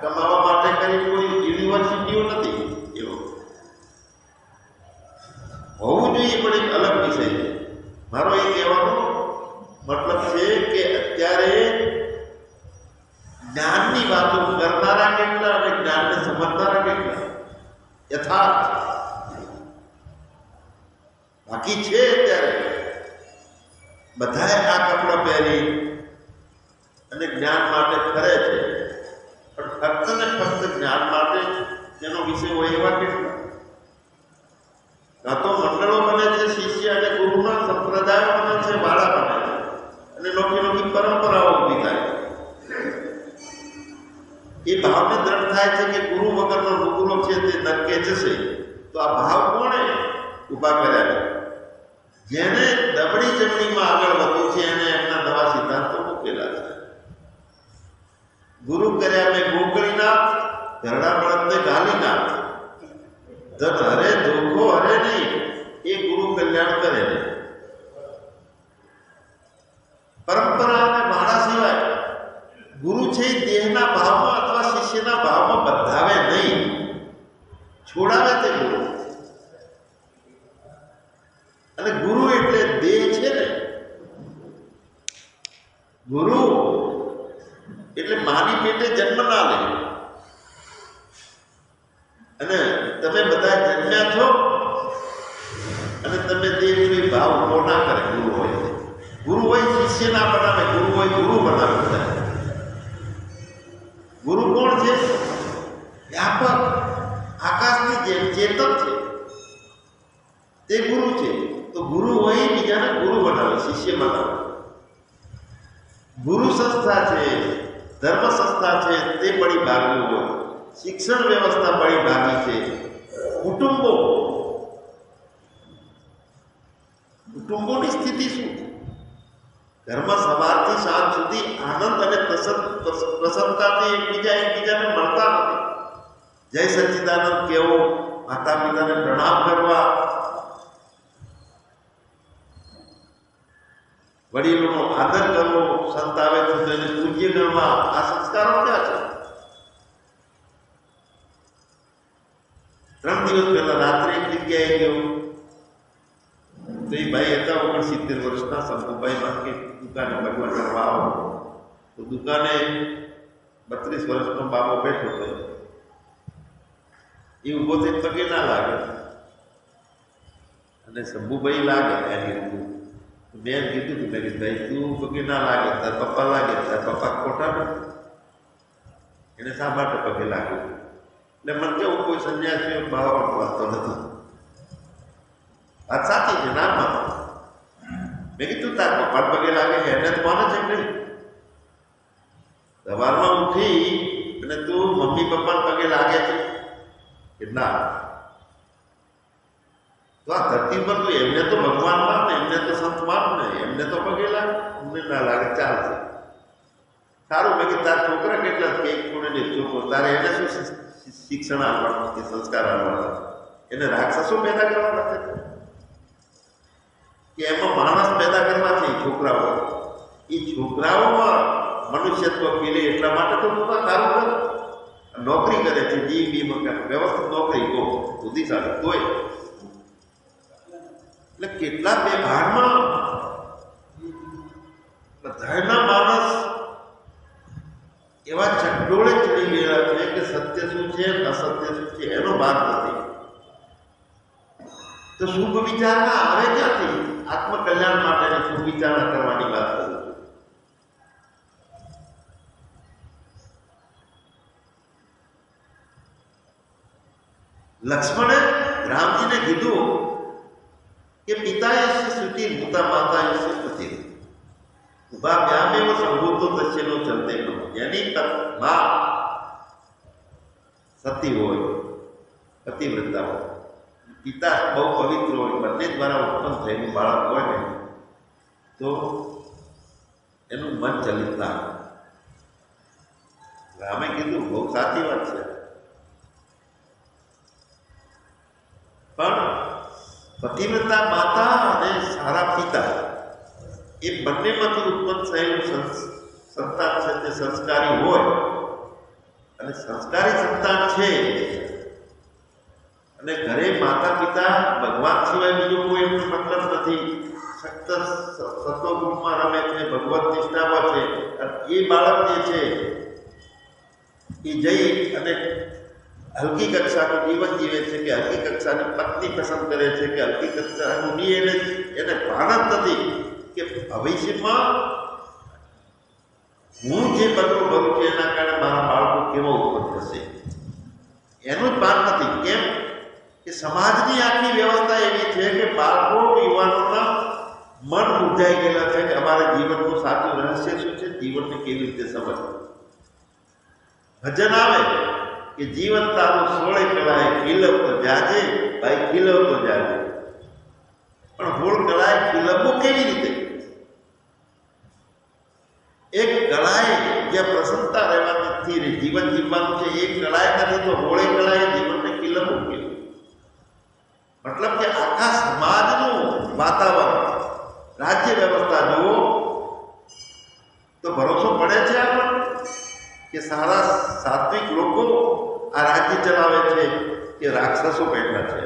કમાવા માટે કરી કોઈ યુનિવર્સિટીઓ નથી. એવું હોવું જોઈએ, પણ એક અલગ વિષય છે. મારો એ કહેવાનો મતલબ છે કે અત્યારે જ્ઞાનની વાતો કરનારા કેટલા અને જ્ઞાનને સમજનારા કેટલા? યથાર્થ બાકી છે. અત્યારે બધાએ આ કપડાં પહેરી અને જ્ઞાન માટે ફરે છે, પણ ફક્ત ને ફક્ત જ્ઞાન માટે તેનો વિષય હોય એવા કેટલા? કાં તો મંડળો બને છે, શિષ્ય અને ગુરુના સંપ્રદાયો બને છે, વાળા બને છે, અને નોખી નોખી પરંપરાઓ ઊભી થાય. એ ભાવને દ્રઢ થાય છે કે ગુરુ વગરનો નુગરો છે તે નરકે જશે. તો આ ભાવ કોણે ઊભા કર્યા છે? જેને દબડી જમણીમાં આગળ વધવું છે એને એમના નવા સિદ્ધાંતો મૂકેલા છે. ગુરુ કર્યા મેં ગોકળીનાથ, ઘરડા બળદને ગાલીનાથ, ધન હરે ધોખો હરે નહીં, એ ગુરુ કલ્યાણ કરે નહીં. પરંપરા અને ભાડા સિવાય ગુરુ છે એ દેહના ભાવમાં અથવા શિષ્યના ભાવમાં બંધાવે નહીં, છોડાવે તે ગુરુ. અને ગુરુ એટલે દેહ છે ને, ગુરુ એટલે માની પેટે જન્મ ના લે. અને તમે બધા જન્મ્યા છો અને તમે દેહ જોઈ ભાવ ઉભો ના કરે. ગુરુ હોય, ગુરુ હોય શિષ્ય ના બનાવે, ગુરુ હોય ગુરુ બનાવે. ગુરુ કોણ છે? વ્યાપક આકાશની જેમ ચેતન છે, તે ગુરુ છે. તો ગુરુ હોય બીજાને ગુરુ બનાવે, શિષ્ય બનાવે. ગુરુ સંસ્થા છે, ધર્મ સંસ્થા છે, તે બડી ભાગી હોય. શિક્ષણ વ્યવસ્થા બડી ભાગી છે. કુટુંબો કુટુંબોની સ્થિતિ શું છે? ઘરમાં સવારથી સાંજ સુધી આનંદ અને પ્રસન્નતાથી એકબીજાને મળતા નથી. જય સચ્ચિદાનંદ કહેવો, માતા પિતાને પ્રણામ કરવા, વડીલોનો આદર કરવો, સંત આવે તો તેને પૂજ્ય ગણવા, આ સંસ્કારો ક્યાં છે? 3 દિવસ પહેલા રાત્રે એક જગ્યાએ ગયો તો એ ભાઈ હતા 69 વર્ષના, શંભુભાઈ કે દુકાને ભગવાન કરવા આવો. તો દુકાને 32 વર્ષનો બાબો બેઠો હતો. એ ઊભો થઈને પગે ના લાગે અને શંભુભાઈ લાગે. મેં કીધું કે મેં ભાઈ તું પગે ના લાગે, તાર પપ્પા લાગે, તાર પપ્પા ખોટા નથી, એને શા માટે પગે લાગે? એટલે મને કેવું કોઈ સંન્યાસીઓ ભાવ વાંચતો નથી. વાત સાચી છે, ના માનો. મેં કીધું તાર પપ્પા પગે લાગે છે એને તો માને છે નહીં? સવારમાં ઉઠી અને તું મમ્મી પપ્પાને પગે લાગે છે કે ના? તો આ ધરતી પર તો એમને તો ભગવાન માને, એમને તો સંત માને, એમને તો પગે લાગે, અમને ના લાગે, ચાલશે. સારું. મેં કીધું તાર છોકરા કેટલા કે એક ખૂણે ને છોકરો, તારે એને શું શિક્ષણ આપવાનું કે સંસ્કાર આપવાના? એને રાક્ષસો પેદા કરવાના છે કે એમાં માણસ પેદા કરવા છે? એ છોકરાઓમાં મનુષ્યત્વ ખીલે એટલા માટે તો સારું કરે, નોકરી કરે છે, જીબી વ્યવસ્થિત નોકરી કહો બુદ્ધિશાળી તોય. એટલે કેટલા બે ભાગમાં બધાના માણસ એવા ચકડોળે ચડી ગયેલા છે કે સત્ય શું છે અસત્ય શું છે એનો ભાગ નથી. તો શુભ વિચારના આવે ક્યાંથી? આત્મકલ્યાણ માટે શુભ વિચારણા કરવાની વાત કરું છું. લક્ષ્મણે રામજીને કીધું કે પિતાએ શુચિ મૂતા માતાએ પતિ ઉભા વ્યામેવ સંભૂતો તસ્યનો ચલતે નો. એની માં સતી હોય, પતિવ્રતા હોય, પિતા બહુ પવિત્ર હોય, બંને દ્વારા ઉત્પન્ન થયેલું બાળક હોય ને તો એનું મન ચલિત ના. રામે કીધું બહુ સાચી વાત છે, પણ પતિવ્રતા માતા અને સારા પિતા એ બંનેમાંથી ઉત્પન્ન થયેલું સંતાન છે તે સંસ્કારી હોય, અને સંસ્કારી સંતાન છે અને ઘરે માતા પિતા ભગવાન સિવાય બીજો કોઈ મતલબ નથી, સત્વગુણમાં રમે છે, ભગવત નિષ્ઠામાં છે, એ બાળક જે છે એ જઈ અને હલકી કક્ષાનું જીવન જીવે છે કે હલકી કક્ષાની પત્ની પસંદ કરે છે કે હલકી કક્ષાનું એને ભાન જ નથી કે ભવિષ્યમાં હું જે બદલો ભરું છું એના કારણે મારા બાળકો કેવો ઉત્પન્ન થશે એનું જ ભાન નથી. કેમ કે સમાજની આખી વ્યવસ્થા એવી છે કે બાળકો યુવાનોના મન મૂંઝાઈ ગયેલા છે કે અમારા જીવનનું સાચું રહસ્ય શું છે, જીવનને કેવી રીતે સમજવું. ભજન આવે કે જીવન તારું સોળે કળાએ ખીલવતો જાજે, ભાઈ ખીલવતો જાજે. પણ હોળ કળાએ ખીલવવું કેવી રીતે? એક કળાએ જ્યાં પ્રસન્નતા રહેવાની જીવન જીવવાનું છે, એક કળાએ નથી તો હોળે કળાએ જીવનને ખીલવવું કેવું? મતલબ કે આખા સમાજનું વાતાવરણ, રાજ્ય વ્યવસ્થા જુઓ તો ભરોસો પડે છે આપણને કે સારા સાત્વિક લોકો આ રાજ્ય ચલાવે છે કે રાક્ષસો બેઠા છે?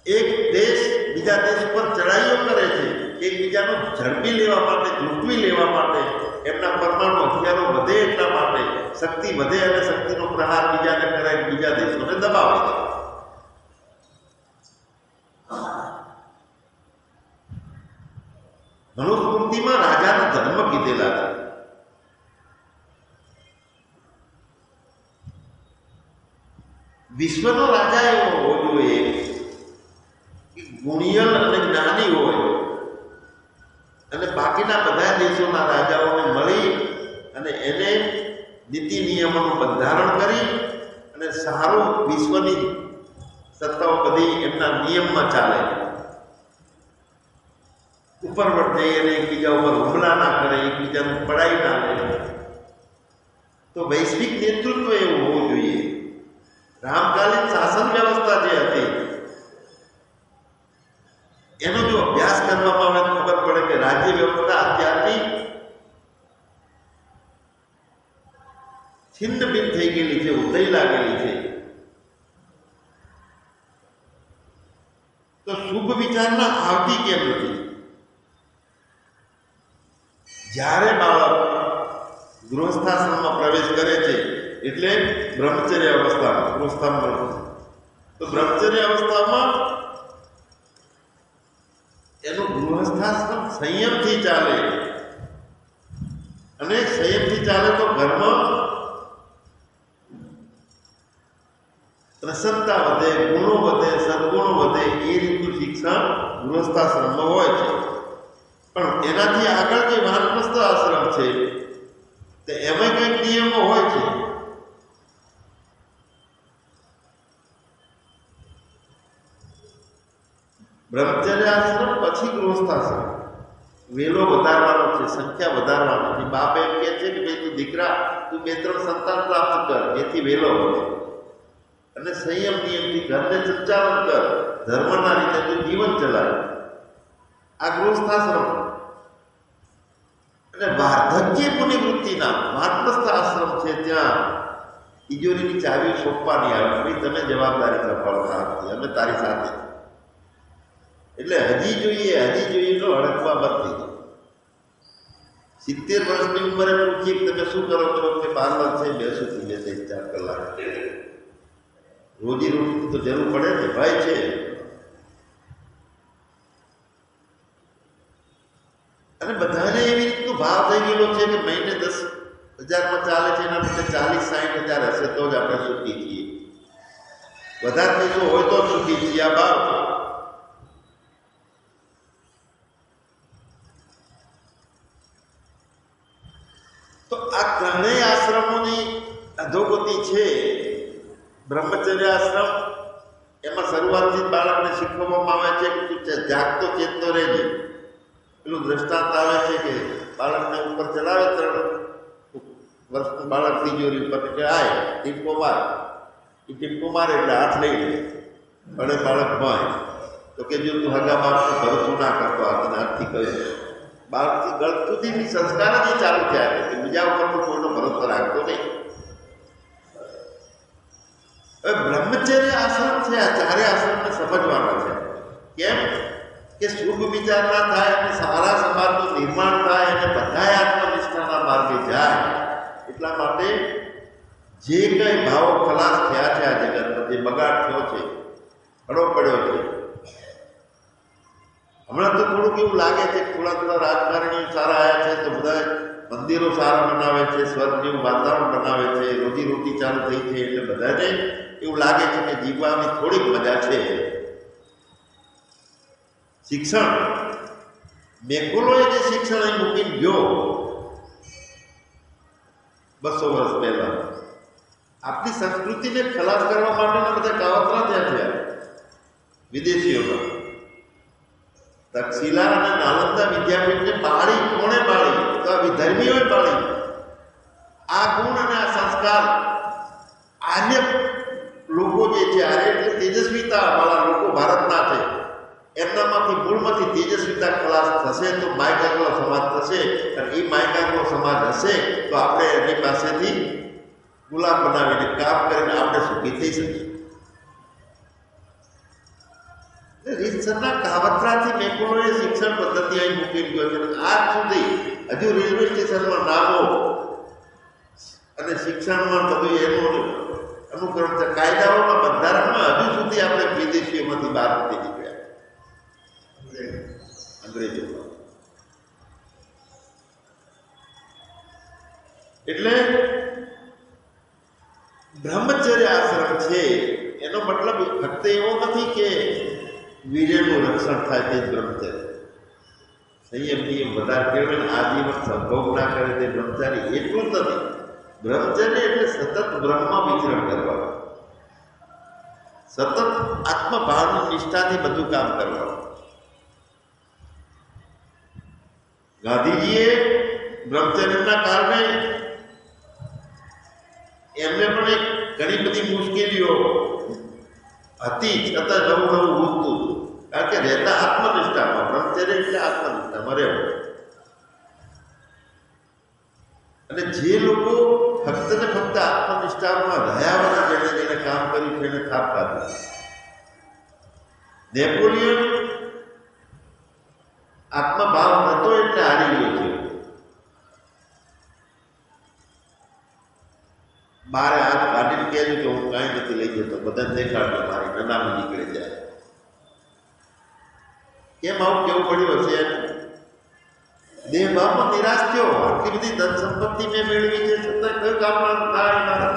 એક દેશ બીજા દેશ પર ચડાઈઓ કરે છે એકબીજાનું ઝડપી લેવા માટે, લૂંટવી લેવા માટે, એમના પરમાણુ હથિયારો વધે એટલા માટે, શક્તિ વધે અને શક્તિનો પ્રહાર બીજાને કરાય, બીજા દેશોને દબાવે છે. મનુસ્મૃતિમાં રાજાનો જન્મ કીધેલા છે. વિશ્વનો રાજા એવો હોવો જોઈએ કે ગુણિયલ અને જ્ઞાની હોય અને બાકીના બધા દેશોના રાજાઓને મળી અને એને નીતિ નિયમોનું બંધારણ કરી અને સારું વિશ્વની સત્તાઓ બધી એમના નિયમમાં ચાલે ઉપરવટ જઈ અને એકબીજા ઉપર હુમલા ના કરે, એકબીજાનું પડાઈ ના લે. તો વૈશ્વિક નેતૃત્વ એવું હોવું જોઈએ. રામકાલીન શાસન વ્યવસ્થા જે હતી એનો જો અભ્યાસ કરવામાં આવે તો ખબર પડે કે રાજ્ય વ્યવસ્થા અત્યારની છિન્ન ભિન્ન થઈ ગયેલી છે, ઉદય લાગેલી છે. તો શુભ વિચારના આવતી કેમ નથી? જ્યારે બાળક ગૃહસ્થાશ્રમમાં પ્રવેશ કરે છે એટલે બ્રહ્મચર્ય અવસ્થામાં તો બ્રહ્મચર્ય અવસ્થામાં એનું ગૃહસ્થાશ્રમ સંયમથી ચાલે, અને સંયમથી ચાલે તો ઘરમાં પ્રસન્નતા વધે, ગુણો વધે, સદગુણો વધે. એ રીતનું શિક્ષણ ગૃહસ્થાશ્રમમાં હોય છે. પણ એનાથી આગળ જે વાનપ્રસ્થ આશ્રમ છે તો એમાં કંઈક નિયમો હોય છે. બ્રહ્મચર્ય આશ્રમ પછી ગૃહસ્થાશ્રમ. વેલો વધારવાનો છે, સંખ્યા વધારવાનો છે. બાપ એમ કહે છે કે ભાઈ તું દીકરા, તું 2-3 સંતાન પ્રાપ્ત કર, જેથી વેલો વધે. અને સંયમ નિયમથી ઘરને સંચાલન કર, ધર્મના રીતે તું જીવન ચલાવે. આ ગૃહસ્થાશ્રમ. અને વાર્ધક્ય પુનિવૃત્તિના વાનપ્રસ્થ આશ્રમ છે, ત્યાં તિજોરીની ચાવી સોંપવાની આવે. ભાઈ તમે જવાબદારી સંભાળતા નથી, અમે તારી સાથે. એટલે હજી જોઈએ તો હડકવા બંધ થઈ જાય. 70 વર્ષની ઉંમરે પૂછીએ કે તમે શું કરો છો? કે પાર્લર છે, બેસું છું 2-4 કલાક. રોજી રોટી તો જરૂર પડે ને ભાઈ છે. અને બધાને એવી રીતનો ભાવ થઈ ગયેલો છે કે મહિને 10,000માં ચાલે છે, એના માટે 40-60 હજાર હશે તો જ આપણે સુખી છીએ. વધારે પૈસો હોય તો સુખી છીએ. આ ભાવ છે. તો આ ત્રણેય આશ્રમોની અધોગતિ છે. બ્રહ્મચર્ય આશ્રમ, એમાં શરૂઆતથી જ બાળકને શીખવવામાં આવે છે કે તું જાગતો ચેતતો રહેજે. પેલું દ્રષ્ટાંત આવે છે કે બાળકને ઉપર ચલાવે 3 વર્ષનું બાળક તિજોરી ઉપર કે આય ટીપકો માર. એ ટીપકો મારે એટલે હાથ લઈ લે. ભલે બાળક ભાઈ તો કે જો તું હગા બાપનું ભરતું ના કરતો, હાથને હાથથી કહ્યું. બાળકથી ગળ સુધીની સંસ્કાર જ ચાલુ થયા કે બીજા ઉપર તો કોઈનો ભરોસો રાખતો નહીં. હવે બ્રહ્મચર્ય આશ્રમ છે, આ ચારે આશ્રમને સમજવાના છે. કેમ કે શુભ વિચાર ના થાય અને સારા સમાજનું નિર્માણ થાય અને બધાય આત્મનિષ્ઠાના માર્ગે જાય. એટલા માટે જે કંઈ ભાવો ખલાસ થયા છે આ જગતમાં, જે બગાડ થયો છે, ઘણો પડ્યો છે. હમણાં તો થોડુંક એવું લાગે છે કે થોડા રાજકારણીઓ સારા આવ્યા છે તો બધા મંદિરો સારા બનાવે છે, સ્વર્ગ જેવું વાતાવરણ બનાવે છે, રોજીરોટી ચાલુ થઈ છે, એટલે બધાને એવું લાગે છે કે જીવવાની થોડીક મજા છે. શિક્ષણ, મેકોલોએ જે શિક્ષણ અહીં મૂકીને ગયો 200 વર્ષ પહેલા, આપણી સંસ્કૃતિને ખલાસ કરવા માટેના બધા કાવતરા ત્યાં થયા વિદેશીઓમાં. તક્ષશિલા અને નાલંદા વિદ્યાપીઠને પાળી કોણે પાળી? તો આ વિધર્મીઓએ પાળી. આ ગુણ અને આ સંસ્કાર આર્ય લોકો જે છે, આર્ય એટલે તેજસ્વીતા વાળા લોકો ભારતના છે, એમનામાંથી મૂળમાંથી તેજસ્વીતા ખલાસ થશે તો માયકાગલો સમાજ થશે. અને એ માયકાગલો સમાજ હશે તો આપણે એની પાસેથી ગુલામ બનાવીને કામ કરીને આપણે સુખી થઈ શકીએ. રીતસરના કાવતરાથી મેકોલોએ શિક્ષણ પદ્ધતિ અહીં મૂકી ગયો છે. આજ સુધી હજુ રેલવે સ્ટેશનમાં નામો અને શિક્ષણમાં બધું એનું અનુકરણ છે. કાયદાઓમાં, બંધારણમાં હજુ સુધી આપણે વિદેશીઓમાંથી બહાર નથી નીકળ્યા, અંગ્રેજોમાં. એટલે બ્રહ્મચર્ય આશ્રમ છે એનો મતલબ ફક્ત એવો નથી કે વીર્યનું રક્ષણ થાય તે જ બ્રહ્મચર્ય. સંયમ નિયમ વધારે કેળવે આજીવન સંભોગ ના કરે તે બ્રહ્મચારી, એટલું જ નથી. બ્રહ્મચર્ય એટલે સતત બ્રહ્મમાં વિચરણ કરવાનું, સતત આત્મભાવની નિષ્ઠાથી બધું કામ કરવાનું. ગાંધીજીએ બ્રહ્મચર્યના કારણે એમને પણ એક ઘણી બધી મુશ્કેલીઓ હતી, છતાં નવું નવું ઉઠતું. કારણ કે રહેતા આત્મનિષ્ઠામાં, બ્રહ્મચર્ય એટલે આત્મનિષ્ઠામાં રહેવું. અને જે લોકો ફક્ત ને ફક્ત આત્મનિષ્ઠામાં રહ્યા વગર જેને કામ કર્યું છે એને થાપ ખાધી. નેપોલિયન આત્મભાવ નતો એટલે હારી ગયો છે. મારે હાથ કાઢીને કહેલું કે હું કાંઈ નથી લઈ જતો, બધાને દેખાડતો મારી નનામી નીકળી જાય. કેમ આવું કેવું પડ્યું હશે? દેહભાવમાં નિરાશ થયો. આટલી બધી ધન સંપત્તિ મેં મેળવી છે, છતાં કયું કામમાં થાય મારા?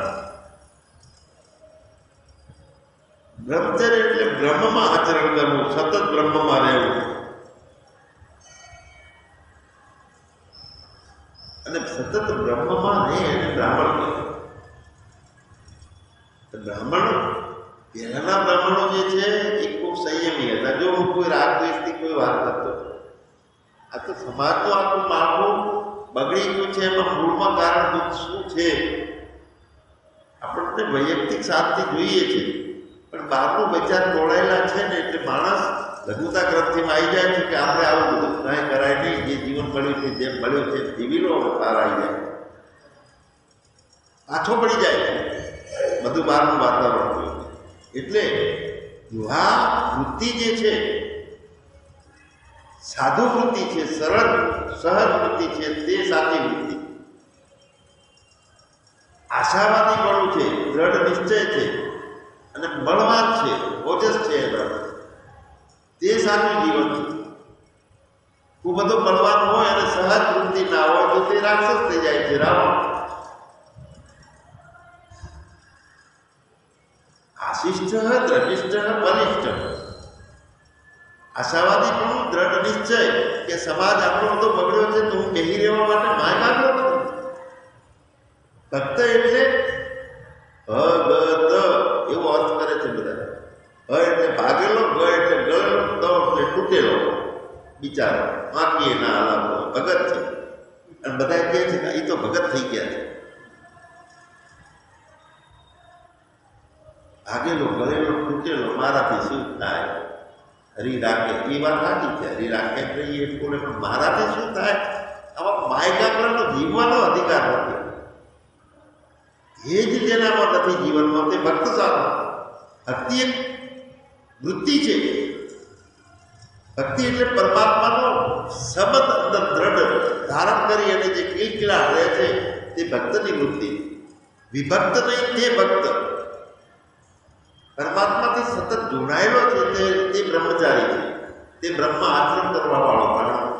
બ્રહ્મચર્ય એટલે બ્રહ્મમાં આચરણ કરવું, સતત બ્રહ્મમાં રહેવું. અને સતત બ્રહ્મમાં રહે એને બ્રાહ્મણ કહે. બ્રાહ્મણ પહેલાના બ્રાહ્મણો જે છે એ ખૂબ સંયમી હતા. જો હું કોઈ રાગ દ્વેષથી કોઈ વાત કરતો, આ તો સમાજનું આખું માળખું બગડી ગયું છે. એમાં મૂળમાં કારણભૂત શું છે? આપણને વૈયક્તિક સાધથી જોઈએ છે, પણ બહારનું વિચાર તોડાયેલા છે ને એટલે માણસ લઘુતા ગ્રંથિમાં આવી જાય છે કે આપણે આવું બધું કાંઈ કરાય નહીં. જે જીવન મળ્યું છે, જેમ મળ્યું છે જીવી લો, પાર આવી જાય, પાછો પડી જાય છે બધું બહારનું વાતાવરણ જોયું. એટલે આ વૃત્તિ જે છે સાધુ વૃત્તિ છે, સરળ સહજ વૃત્તિ છે, તે સાચી વૃત્તિ. આશાવાદી બળું છે, દ્રઢ નિશ્ચય છે અને બળવાન છે, ઓજસ છે, તે સાચું જીવન છે. ખૂબ બધો બળવાન હોય અને સહજ વૃત્તિ ના હોય તો તે રાક્ષસ થઈ જાય છે, રાવણ. આશિષ્ટ, દ્રઢિષ્ઠ, બલિષ્ઠ. આશાવાદી પણ દ્રઢ નિશ્ચય કે સમાજ આપણો બધો બગડ્યો છે તો હું બેહી રહેવા માટે માય માગલો નથી. ભક્ત એટલે અગત એવો અર્થ કરે છે બધા. એટલે ભાગેલો, ગ એટલે ગળેલો, દ એટલે તૂટેલો બિચારો, વાંકીએ ના હલાવતો ભગત છે. અને બધા કહે છે કે એ તો ભગત થઈ ગયા છે. ભાગેલો, ગળેલો, તૂટેલો, મારાથી શું થાય? હરી રાખે, એ વાત સાચી છે. હરી રાખે એટલે એ બોલે, પણ મારાથી શું થાય? આમાં માયકાગ્રહનો જીવવાનો અધિકાર નથી. એ જ જેનામાં નથી જીવનમાં તે ભક્ત સારો. ભક્તિ એક વૃત્તિ છે. ભક્તિ એટલે પરમાત્માનો સંબંધ અંદર દ્રઢ ધારણ કરી અને જે કિલકિલાટ રહે છે તે ભક્તની વૃત્તિ. વિભક્ત નહીં, તે ભક્ત. પરમાત્માથી સતત જોડાયેલો છે તે બ્રહ્મચારી છે, તે બ્રહ્મ આચરણ કરવા વાળો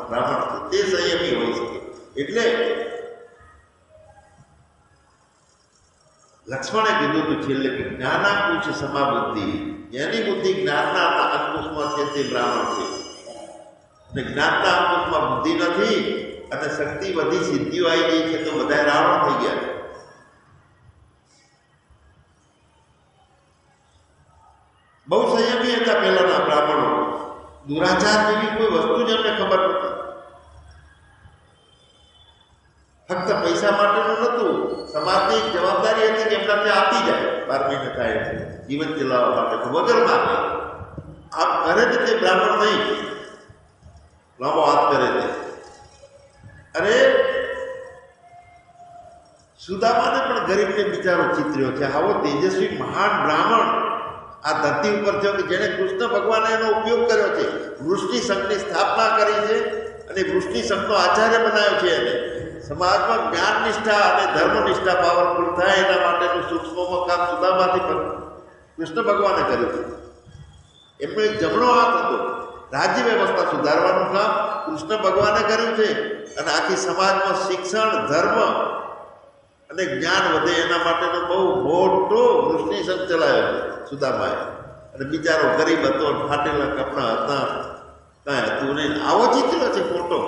બ્રાહ્મણ છે, તે સંયમી હોઈ શકે. એટલે લક્ષ્મણે કીધું હતું છેલ્લે કે જ્ઞાનાકુશ સમાબુદ્ધિ, જેની બુદ્ધિ જ્ઞાનના અંકુશમાં છે તે બ્રાહ્મણ છે. અને જ્ઞાનના અંકુશમાં બુદ્ધિ નથી અને શક્તિ વધી સિદ્ધિઓ આવી ગઈ છે તો બધા રાવણ થઈ ગયા છે. બહુ સંયમી હતા પહેલાના બ્રાહ્મણો. દુરાચાર જેવી કોઈ વસ્તુ જ એમને ખબર નથી. ફક્ત પૈસા માટેનું નહોતું, સમાજની એક જવાબદારી હતી કે એમના ત્યાં આપી જાય 12 મહિને થાય છે જીવન ચલાવવા માટે, વગર માગે આપ કરે છે તે બ્રાહ્મણ નહીં, લાંબો હાથ કરે છે. અરે સુદામાને પણ ગરીબને બિચારો ચિત્ર્યો છે. આવો તેજસ્વી મહાન બ્રાહ્મણ આ ધરતી ઉપર થયો કે જેણે કૃષ્ણ ભગવાને એનો ઉપયોગ કર્યો છે. વૃષ્ટિ સંઘની સ્થાપના કરી છે અને વૃષ્ટિ સંઘનો આચાર્ય બનાવ્યો છે. એને સમાજમાં જ્ઞાન નિષ્ઠા અને ધર્મ નિષ્ઠા પાવરફુલ થાય એના માટેનું સૂક્ષ્મમાં કામ સુદામાથી કૃષ્ણ ભગવાને કર્યું છે. એમનો એક જમણો હાથ હતો. રાજ્ય વ્યવસ્થા સુધારવાનું કામ કૃષ્ણ ભગવાને કર્યું છે અને આખી સમાજમાં શિક્ષણ, ધર્મ અને જ્ઞાન વધે એના માટેનો બહુ મોટો વૃષ્ટિ સંઘ ચલાવ્યો છે સુદામાએ. અને બિચારો ગરીબ હતો, ફાટેલા કપડાં હતા, કાંઈ હતું નહીં. આવો ચિત્ર છે ફોટો.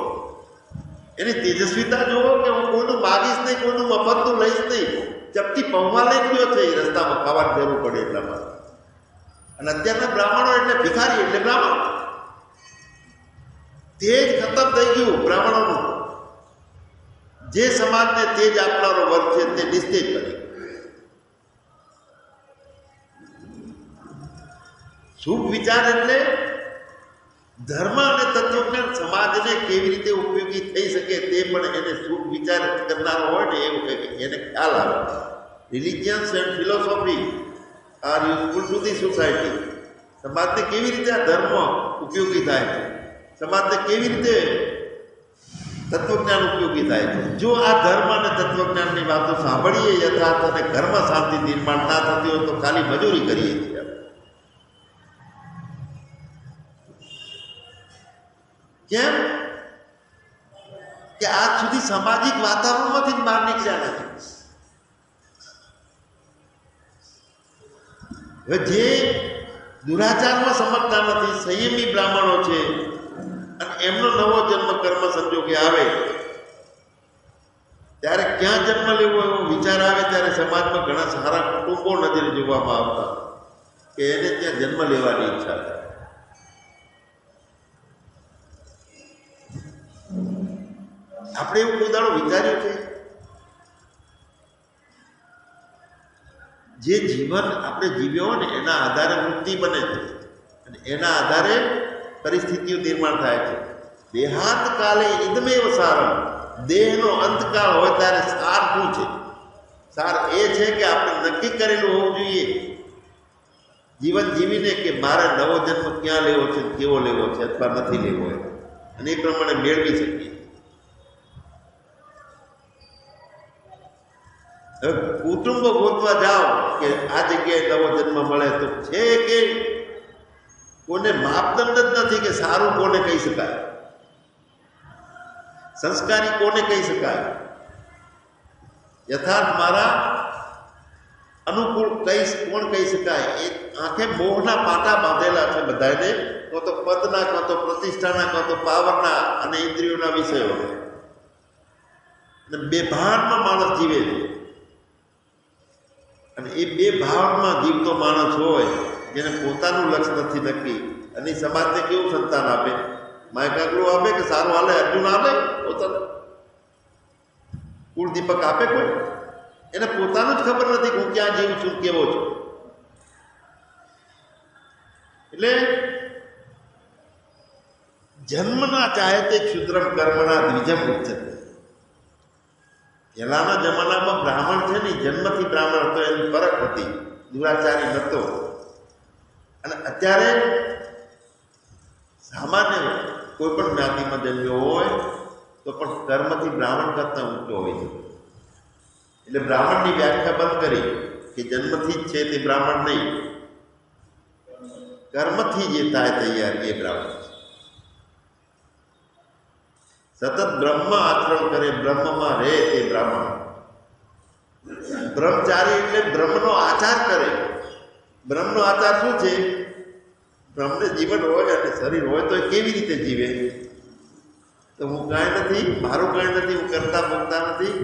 એની તેજસ્વીતા જુઓ કે હું કોઈનું માગીશ નહીં, કોઈનું મફતનું લઈશ નહીં. ચપટી પૌવા લઈ ગયો છે એ રસ્તામાં ખાવાની જરૂર પડે એટલા માટે. અને અત્યારના બ્રાહ્મણો એટલે ભિખારી એટલે બ્રાહ્મણ. તેજ ખતમ થઈ ગયું બ્રાહ્મણોનું. જે સમાજને તેજ આપનારો વર્ગ છે તે નિસ્તેજ બની. શુભ વિચાર એટલે ધર્મ અને તત્વજ્ઞાન સમાજને કેવી રીતે ઉપયોગી થઈ શકે તે પણ એને શુભ વિચાર કરનારો હોય ને એવું એને ખ્યાલ આવે. Religions and philosophy are useful to the society. સમાજને કેવી રીતે આ ધર્મ ઉપયોગી થાય છે, સમાજને કેવી રીતે તત્વજ્ઞાન ઉપયોગી થાય છે. જો આ ધર્મ અને તત્વજ્ઞાનની વાતો સાંભળીએ યથાર્થ અને ઘરમાં શાંતિ નિર્માણ ના થતી હોય તો ખાલી મજૂરી કરીએ છીએ. કેમ કે આજ સુધી સામાજિક વાતાવરણમાંથી જ બહાર નીકળ્યા નથી. હવે જે દુરાચારમાં સમજતા નથી, સંયમી બ્રાહ્મણો છે અને એમનો નવો જન્મ કર્મ સંજોગે આવે ત્યારે ક્યાં જન્મ લેવો એવો વિચાર આવે ત્યારે સમાજમાં ઘણા સારા કુટુંબો નજરે જોવામાં આવતા કે એને ત્યાં જન્મ લેવાની ઈચ્છા થાય. આપણે એવું કોઈ દાડો વિચાર્યું છે? જે જીવન આપણે જીવ્યો હોય ને એના આધારે વૃત્તિ બને છે અને એના આધારે પરિસ્થિતિઓ નિર્માણ થાય છે. દેહાંત કાલે ઇદમેવ સારમ. દેહનો અંતકાળ હોય ત્યારે સાર શું છે? સાર એ છે કે આપણે નક્કી કરેલું હોવું જોઈએ જીવન જીવીને કે મારે નવો જન્મ ક્યાં લેવો છે, કેવો લેવો છે અથવા નથી લેવો હોય અને એ પ્રમાણે મેળવી શકીએ. હવે કુટુંબો ગોતવા જાઓ કે આ જગ્યાએ નવો જન્મ મળે તો છે કે કોને માપદંડ જ નથી કે સારું કોને કહી શકાય, સંસ્કારી કોને કહી શકાય, યથાર્થ મારા અનુકૂળ કોણ કહી શકાય. એ આંખે મોહના પાટા બાંધેલા છે બધાને, કાં તો પદના, કાં તો પ્રતિષ્ઠાના, કાં તો પાવરના અને ઇન્દ્રિયોના વિષયો. અને બે ભાવમાં માણસ જીવે છે અને એ બે ભાવમાં જીવતો માણસ હોય જેને પોતાનું લક્ષ્ય નથી નક્કી અને સમાજને કેવું સંતાન આપે? માયકાગલું આપે કે સારું હાલે અર્જુન આપે? પોતાનું કુળ દીપક આપે કોઈ? એને પોતાનું જ ખબર નથી હું ક્યાં જીવું છું, કેવો છું. એટલે જન્મના ચાહતે ક્ષુદ્રમ કર્મના દ્વિજમ ઉચ્ચતે. પહેલાના જમાનામાં બ્રાહ્મણ છે ને જન્મથી બ્રાહ્મણ હતો, એની ફરક હતી, દુરાચારી નહોતો. અને અત્યારે સામાન્ય કોઈ પણ જ્ઞાતિમાં જન્મ્યો હોય તો પણ કર્મથી બ્રાહ્મણ કરતા ઊંચો હોય છે. એટલે બ્રાહ્મણની વ્યાખ્યા બંધ કરી કે જન્મથી જ છે તે બ્રાહ્મણ નહીં, કર્મથી જે થાય તૈયાર એ બ્રાહ્મણ છે. સતત બ્રહ્મ આચરણ કરે, બ્રહ્મમાં રહે તે બ્રાહ્મણ. બ્રહ્મચારી એટલે બ્રહ્મનો આચાર કરે. બ્રહ્મનો આચાર શું છે? બ્રહ્મને જીવન હોય અને શરીર હોય તો એ કેવી રીતે જીવે? તો હું કાંઈ નથી, મારું કાંઈ નથી, હું કરતા ભોગતા નથી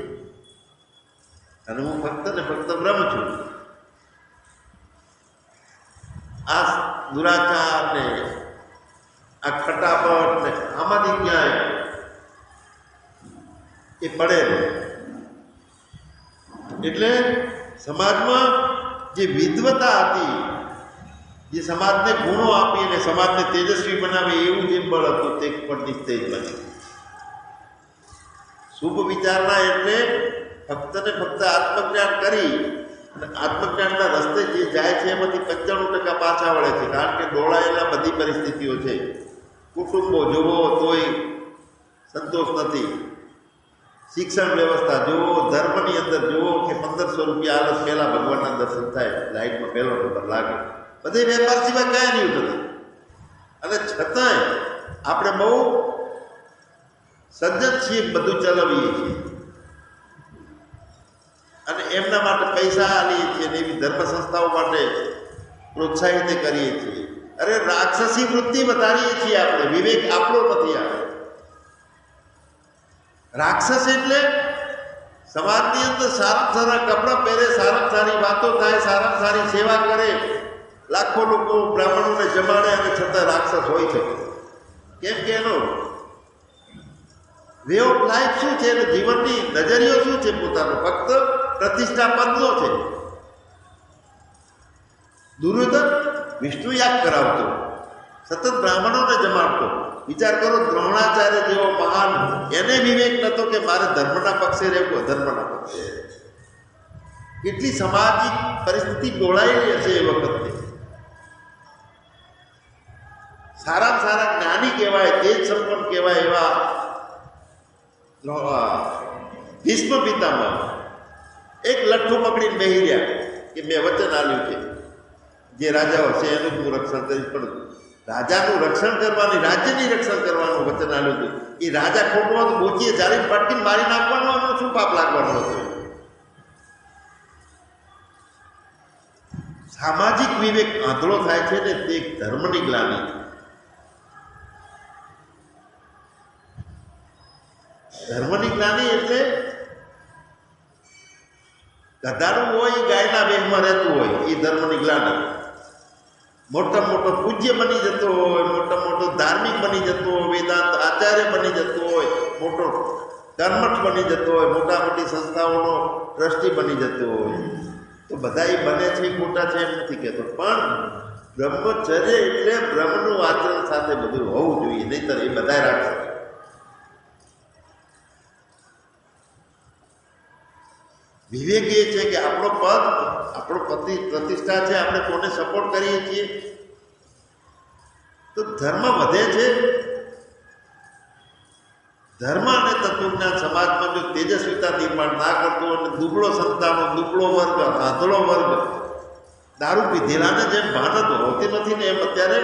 અને હું ફક્ત ને ફક્ત બ્રહ્મ છું. આ દુરાચાર ને આ ખટાપટ ને આમાંથી ક્યાંય એ પડે નહીં. એટલે સમાજમાં જે વિદ્વતા હતી, જે સમાજને ગુણો આપી અને સમાજને તેજસ્વી બનાવે એવું જે બળ હતું તે પણ નિસ્તેજ બને. શુભ વિચારણા એટલે ફક્ત ને ફક્ત આત્મજ્ઞાન કરી અને આત્મજ્ઞાનના રસ્તે જે જાય છે એમાંથી 95% પાછા વળે છે. કારણ કે ડોળાયેલા બધી પરિસ્થિતિઓ છે. કુટુંબો જુઓ તોય સંતોષ નથી, શિક્ષણ વ્યવસ્થા જુઓ, ધર્મની અંદર જુઓ કે 1500 રૂપિયા આલસ પહેલાં ભગવાનના દર્શન થાય, લાઈટમાં પહેલો નંબર લાગે, બધે વેપાર સિવાય કાંઈ નહીં નથી. અને છતાંય આપણે બહુ સજ્જન છીએ, બધું ચલાવીએ છીએ અને એમના માટે પૈસા આલીએ છીએ અને એવી ધર્મ સંસ્થાઓ માટે પ્રોત્સાહિત કરીએ છીએ. અરે રાક્ષસી વૃત્તિ વધારીએ છીએ આપણે, વિવેક આપણો નથી આવે. રાક્ષસ એટલે સમાજની અંદર સારા સારા કપડાં પહેરે, સારા સારી વાતો થાય, સારા સારી સેવા કરે, લાખો લોકો બ્રાહ્મણોને જમાડે અને છતાં રાક્ષસ હોઈ શકે. કેમ કે એનો વે ઓફ લાઈફ શું છે, એટલે જીવનની નજરિયો શું છે પોતાનો, ફક્ત પ્રતિષ્ઠા પદનો છે. દુર્યોધન વિષ્ણુ યાગ કરાવતો, સતત બ્રાહ્મણોને જમાડતો. વિચાર કરો, દ્રોણાચાર્ય જેવો મહાન, એને વિવેક નતો કે મારે ધર્મના પક્ષે રહેવું, અધર્મના પક્ષે. કેટલી સામાજિક પરિસ્થિતિ ડોળાયેલી હશે એ વખતે. સારામાં સારા જ્ઞાની કહેવાય, તેજ સંપન્ન કહેવાય એવા ભીષ્મ પિતામહ એક લઠ્ઠું પકડીને બેહી રહ્યા કે મેં વચન આપ્યું છે જે રાજાઓ છે એનું હું રક્ષણ કરીશ, પણ રાજાનું રક્ષણ કરવાની, રાજ્યની રક્ષણ કરવાનું વચન આપ્યું હતું. એ રાજા ખોટું હતું, બોચીએ જાળીને પટકીને મારી નાખવાનું, એનો શું પાપ લાગવાનું હતું? સામાજિક વિવેક આંધળો થાય છે ને તે ધર્મની ગ્લાની. ધર્મની જ્ઞાની એટલે ગધાડું હોય એ ગાયના વેગમાં રહેતું હોય, એ ધર્મની જ્ઞાની. મોટા મોટો પૂજ્ય બની જતો હોય, મોટા મોટો ધાર્મિક બની જતો હોય, વેદાંત આચાર્ય બની જતો હોય, મોટો કર્મઠ બની જતો હોય, મોટા મોટી સંસ્થાઓનો ટ્રસ્ટી બની જતો હોય, તો બધા એ બને છે એ ખોટા છે એમ નથી કહેતો. પણ બ્રહ્મચર્ય એટલે બ્રહ્મનું આચરણ સાથે બધું હોવું જોઈએ, નહીંતર એ બધા રાખશે. વિવેક એ છે કે આપણો પદ, આપણો પ્રતિષ્ઠા છે, આપણે કોને સપોર્ટ કરીએ છીએ, તો ધર્મ વધે છે. ધર્મ અને તત્વજ્ઞાન સમાજમાં જો તેજસ્વીતા નિર્માણ ના કરતું અને દુબળો સંતાનો, દુબળો વર્ગ, આંધળો વર્ગ, દારૂ પીધેલાને જેમ ભાન જ હોતી નથી ને, એમ અત્યારે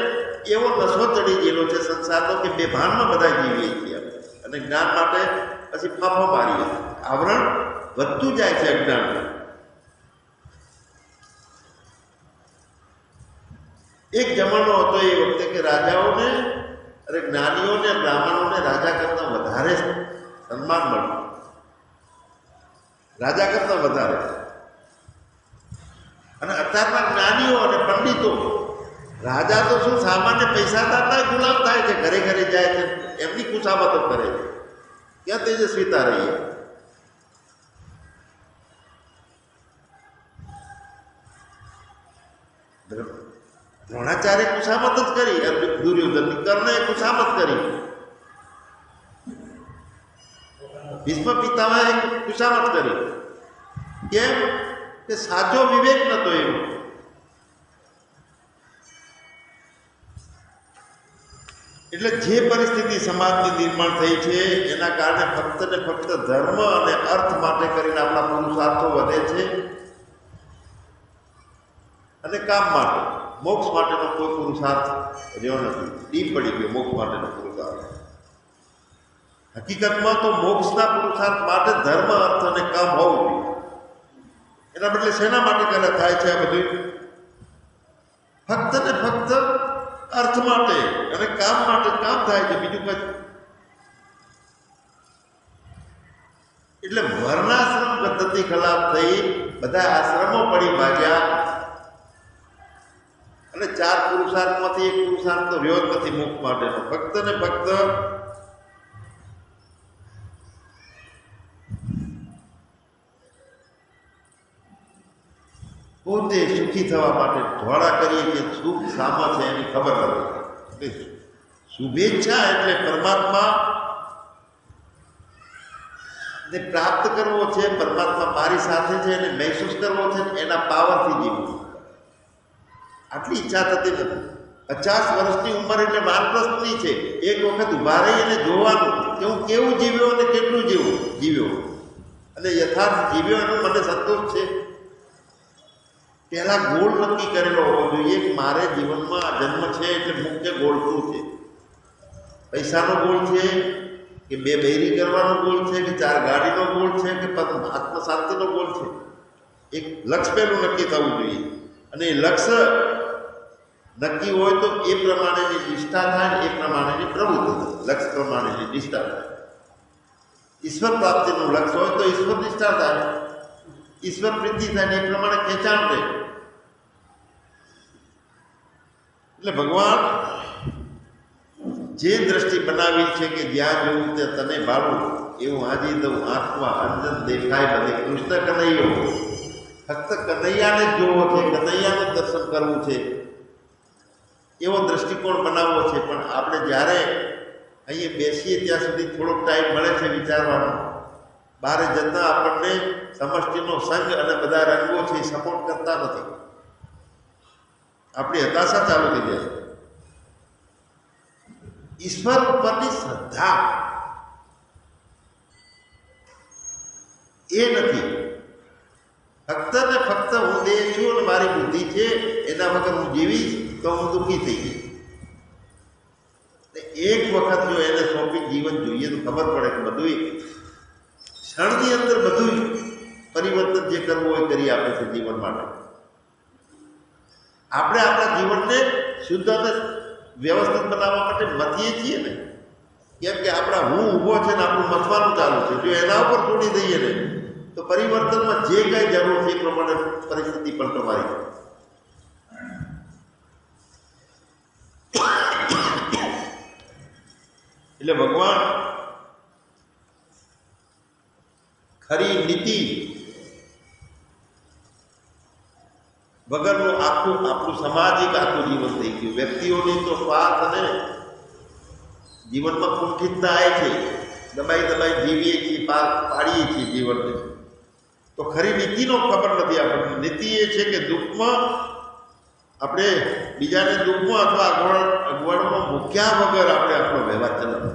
એવો નશો ચડી ગયેલો છે સંસારનો કે બે ભાનમાં બધા જીવીએ છીએ. અને જ્ઞાન માટે પછી ફાફો મારીએ, આવરણ વધતું જાય છે અજ્ઞાન. એક જમાનો હતો એ વખતે કે રાજાઓને અને જ્ઞાનીઓને, બ્રાહ્મણોને રાજા કરતાં વધારે સન્માન મળતું, રાજા કરતાં વધારે. અને અત્યારના જ્ઞાનીઓ અને પંડિતો, રાજા તો શું સામાન્ય પૈસાદારના ગુલામ થાય છે, ઘરે ઘરે જાય છે, એમની ખુશામતો કરે છે. ક્યાં તેજસ્વીતા રહી? દ્રોણાચાર્ય ખુશામત જ કરી, દુર્યોધનની કર્ણએ ખુશામત કરી, ભીષ્મ પિતામહે ખુશામત કરી. કેમ કે સાચો વિવેક નતો એવો. એટલે જે પરિસ્થિતિ સમાજની નિર્માણ થઈ છે એના કારણે ફક્ત ને ફક્ત ધર્મ અને અર્થ માટે કરીને આપણા પુરુષાર્થો વધે છે, અને કામ માટે, મોક્ષ માટેનો કોઈ પુરુષાર્થ રહ્યો નથી. ડીપ પડી ગયો મોક્ષ માટેનો પુરુષાર્થ. હકીકતમાં તો મોક્ષના પુરુષાર્થ માટે ધર્મ, અર્થ અને કામ હોવું જોઈએ. એના બદલે શેના માટે કરે થાય છે આ બધું? ફક્ત ને ફક્ત અર્થ માટે અને કામ માટે કામ થાય છે, બીજું કંઈ. એટલે વર્ણાશ્રમ પદ્ધતિ ખલાફ થઈ, બધા આશ્રમો પડી ભાગ્યા, અને ચાર પુરુષાર્થમાંથી એક પુરુષાર્થ તો રહ્યો જ નથી મોક્ષ માટેનો. ફક્ત ને ફક્ત પોતે સુખી થવા માટે ધોળા કરીએ કે સુખ સામા છે એની ખબર નથી. શુભેચ્છા એટલે પરમાત્મા ને પ્રાપ્ત કરવો છે, પરમાત્મા મારી સાથે છે એને મહેસૂસ કરવો છે, એના પાવરથી જીવવું. આટલી ઈચ્છા થતી નથી. 50 વર્ષની ઉંમર એટલે વાનપ્રસ્થની છે. એક વખત ઊભા રહી અને જોવાનું કે હું કેવું જીવ્યો અને કેટલું જીવ્યો અને યથાર્થ જીવ્યો એનો મને સંતોષ છે. પહેલાં ગોળ નક્કી કરેલો હોવો જોઈએ કે મારે જીવનમાં આ જન્મ છે એટલે મુખ્ય ગોળ શું છે? પૈસાનો ગોળ છે કે 2 બૈરી કરવાનો ગોળ છે કે 4 ગાડીનો ગોળ છે કે આત્મશાંતિનો ગોળ છે? એક લક્ષ્ય પહેલું નક્કી થવું જોઈએ. અને એ લક્ષ્ય નક્કી હોય તો એ પ્રમાણેની નિષ્ઠા થાય, એ પ્રમાણેની પ્રવૃત્તિ થાય. લક્ષ્ય પ્રમાણેની નિષ્ઠા થાય. ઈશ્વર પ્રાપ્તિનું લક્ષ્ય હોય તો ઈશ્વર નિષ્ઠા થાય, ઈશ્વર પ્રીતિ થાય, એ પ્રમાણે ખેંચાણ રહે. એટલે ભગવાન જે દ્રષ્ટિ બનાવી છે કે જ્યાં જોવું તે તને ભાવું, એવું આજી દઉં આંખમાં અંજન દેખાય બધે કૃષ્ણ કનૈયો. ફક્ત કનૈયાને જ જોવો છે, કનૈયાને જ દર્શન કરવું છે, એવો દ્રષ્ટિકોણ બનાવવો છે. પણ આપણે જ્યારે અહીંયા બેસીએ ત્યાં સુધી થોડોક ટાઈમ મળે છે વિચારવાનો. બહાર જતા આપણને સમષ્ટિનો સંગ અને બધા રંગો છે એ સપોર્ટ કરતા નથી. આપણી હતાશા ચાલુ થઈ જાય. ઈશ્વર ઉપરની શ્રદ્ધા એ નથી. ફક્ત ને ફક્ત હું દેહ છું અને મારી બુદ્ધિ છે, એના વગર હું જીવીશ તો હું દુઃખી થઈ જઈશ. એક વખત જો એને સોંપી જીવન જોઈએ તો ખબર પડે કે બધું ક્ષણની અંદર બધું પરિવર્તન જે કરવું હોય કરી આપે છે જીવન માટે. આપણે આપણા જીવનને શુદ્ધ અને વ્યવસ્થિત બનાવવા માટે મથીએ છીએ ને, કેમ કે આપણા હું ઊભો છે ને આપણું મથવાનું ચાલુ છે. જો એના ઉપર છોડી દઈએ ને તો પરિવર્તનમાં જે કઈ જરૂર છે એ પ્રમાણે પરિસ્થિતિ પલટો મારી. એટલે ભગવાન ખરી નીતિ વગરનું આપણું સામાજિક આખું જીવન થઈ ગયું. વ્યક્તિઓની તો સ્વાર્થ અને જીવનમાં કુંઠિતતા આવે છે, દબાઈ જીવીએ છીએ, પાડીએ છીએ જીવનને. તો ખરી નીતિનો ખબર નથી આપણને. નીતિ એ છે કે દુઃખમાં આપણે બીજાને દુઃખમાં અથવા અગવડમાં મૂક્યા વગર આપણે આપણો વ્યવહાર ચલાવવો.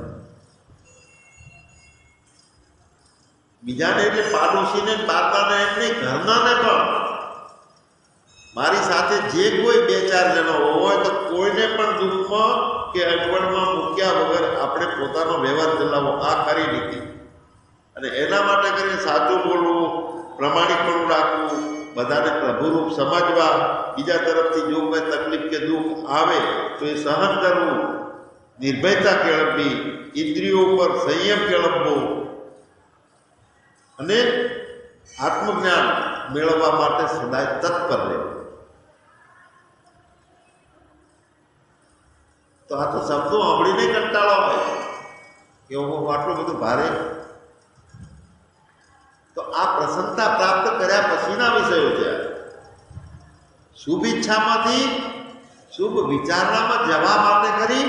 બીજાને એટલે પાડોશીને, બહારનાને એમ નહીં, ઘરનાને પણ. મારી સાથે જે કોઈ બે ચાર જણા હોય તો કોઈને પણ દુઃખમાં કે અગવડમાં મૂક્યા વગર આપણે પોતાનો વ્યવહાર ચલાવવો. આ ખરી નીતિ. અને એના માટે કરીને સાચું બોલવું, પ્રમાણિકપણું રાખવું, બધાને પ્રભુરૂપ સમજવા, બીજા તરફથી જો કોઈ તકલીફ કે દુઃખ આવે તો એ સહન કરવું, નિર્ભયતા કેળવવી, ઇન્દ્રિયો ઉપર સંયમ કેળવવો અને આત્મજ્ઞાન મેળવવા માટે સદાય તત્પર રહેવું. તો આ તો શબ્દો સાંભળીને કંટાળો હોય કે આટલું બધું ભારે. તો આ પ્રસન્નતા પ્રાપ્ત કર્યા પછીના વિષયો છે. શુભ ઈચ્છામાંથી શુભ વિચારણામાં જવા માટે કરી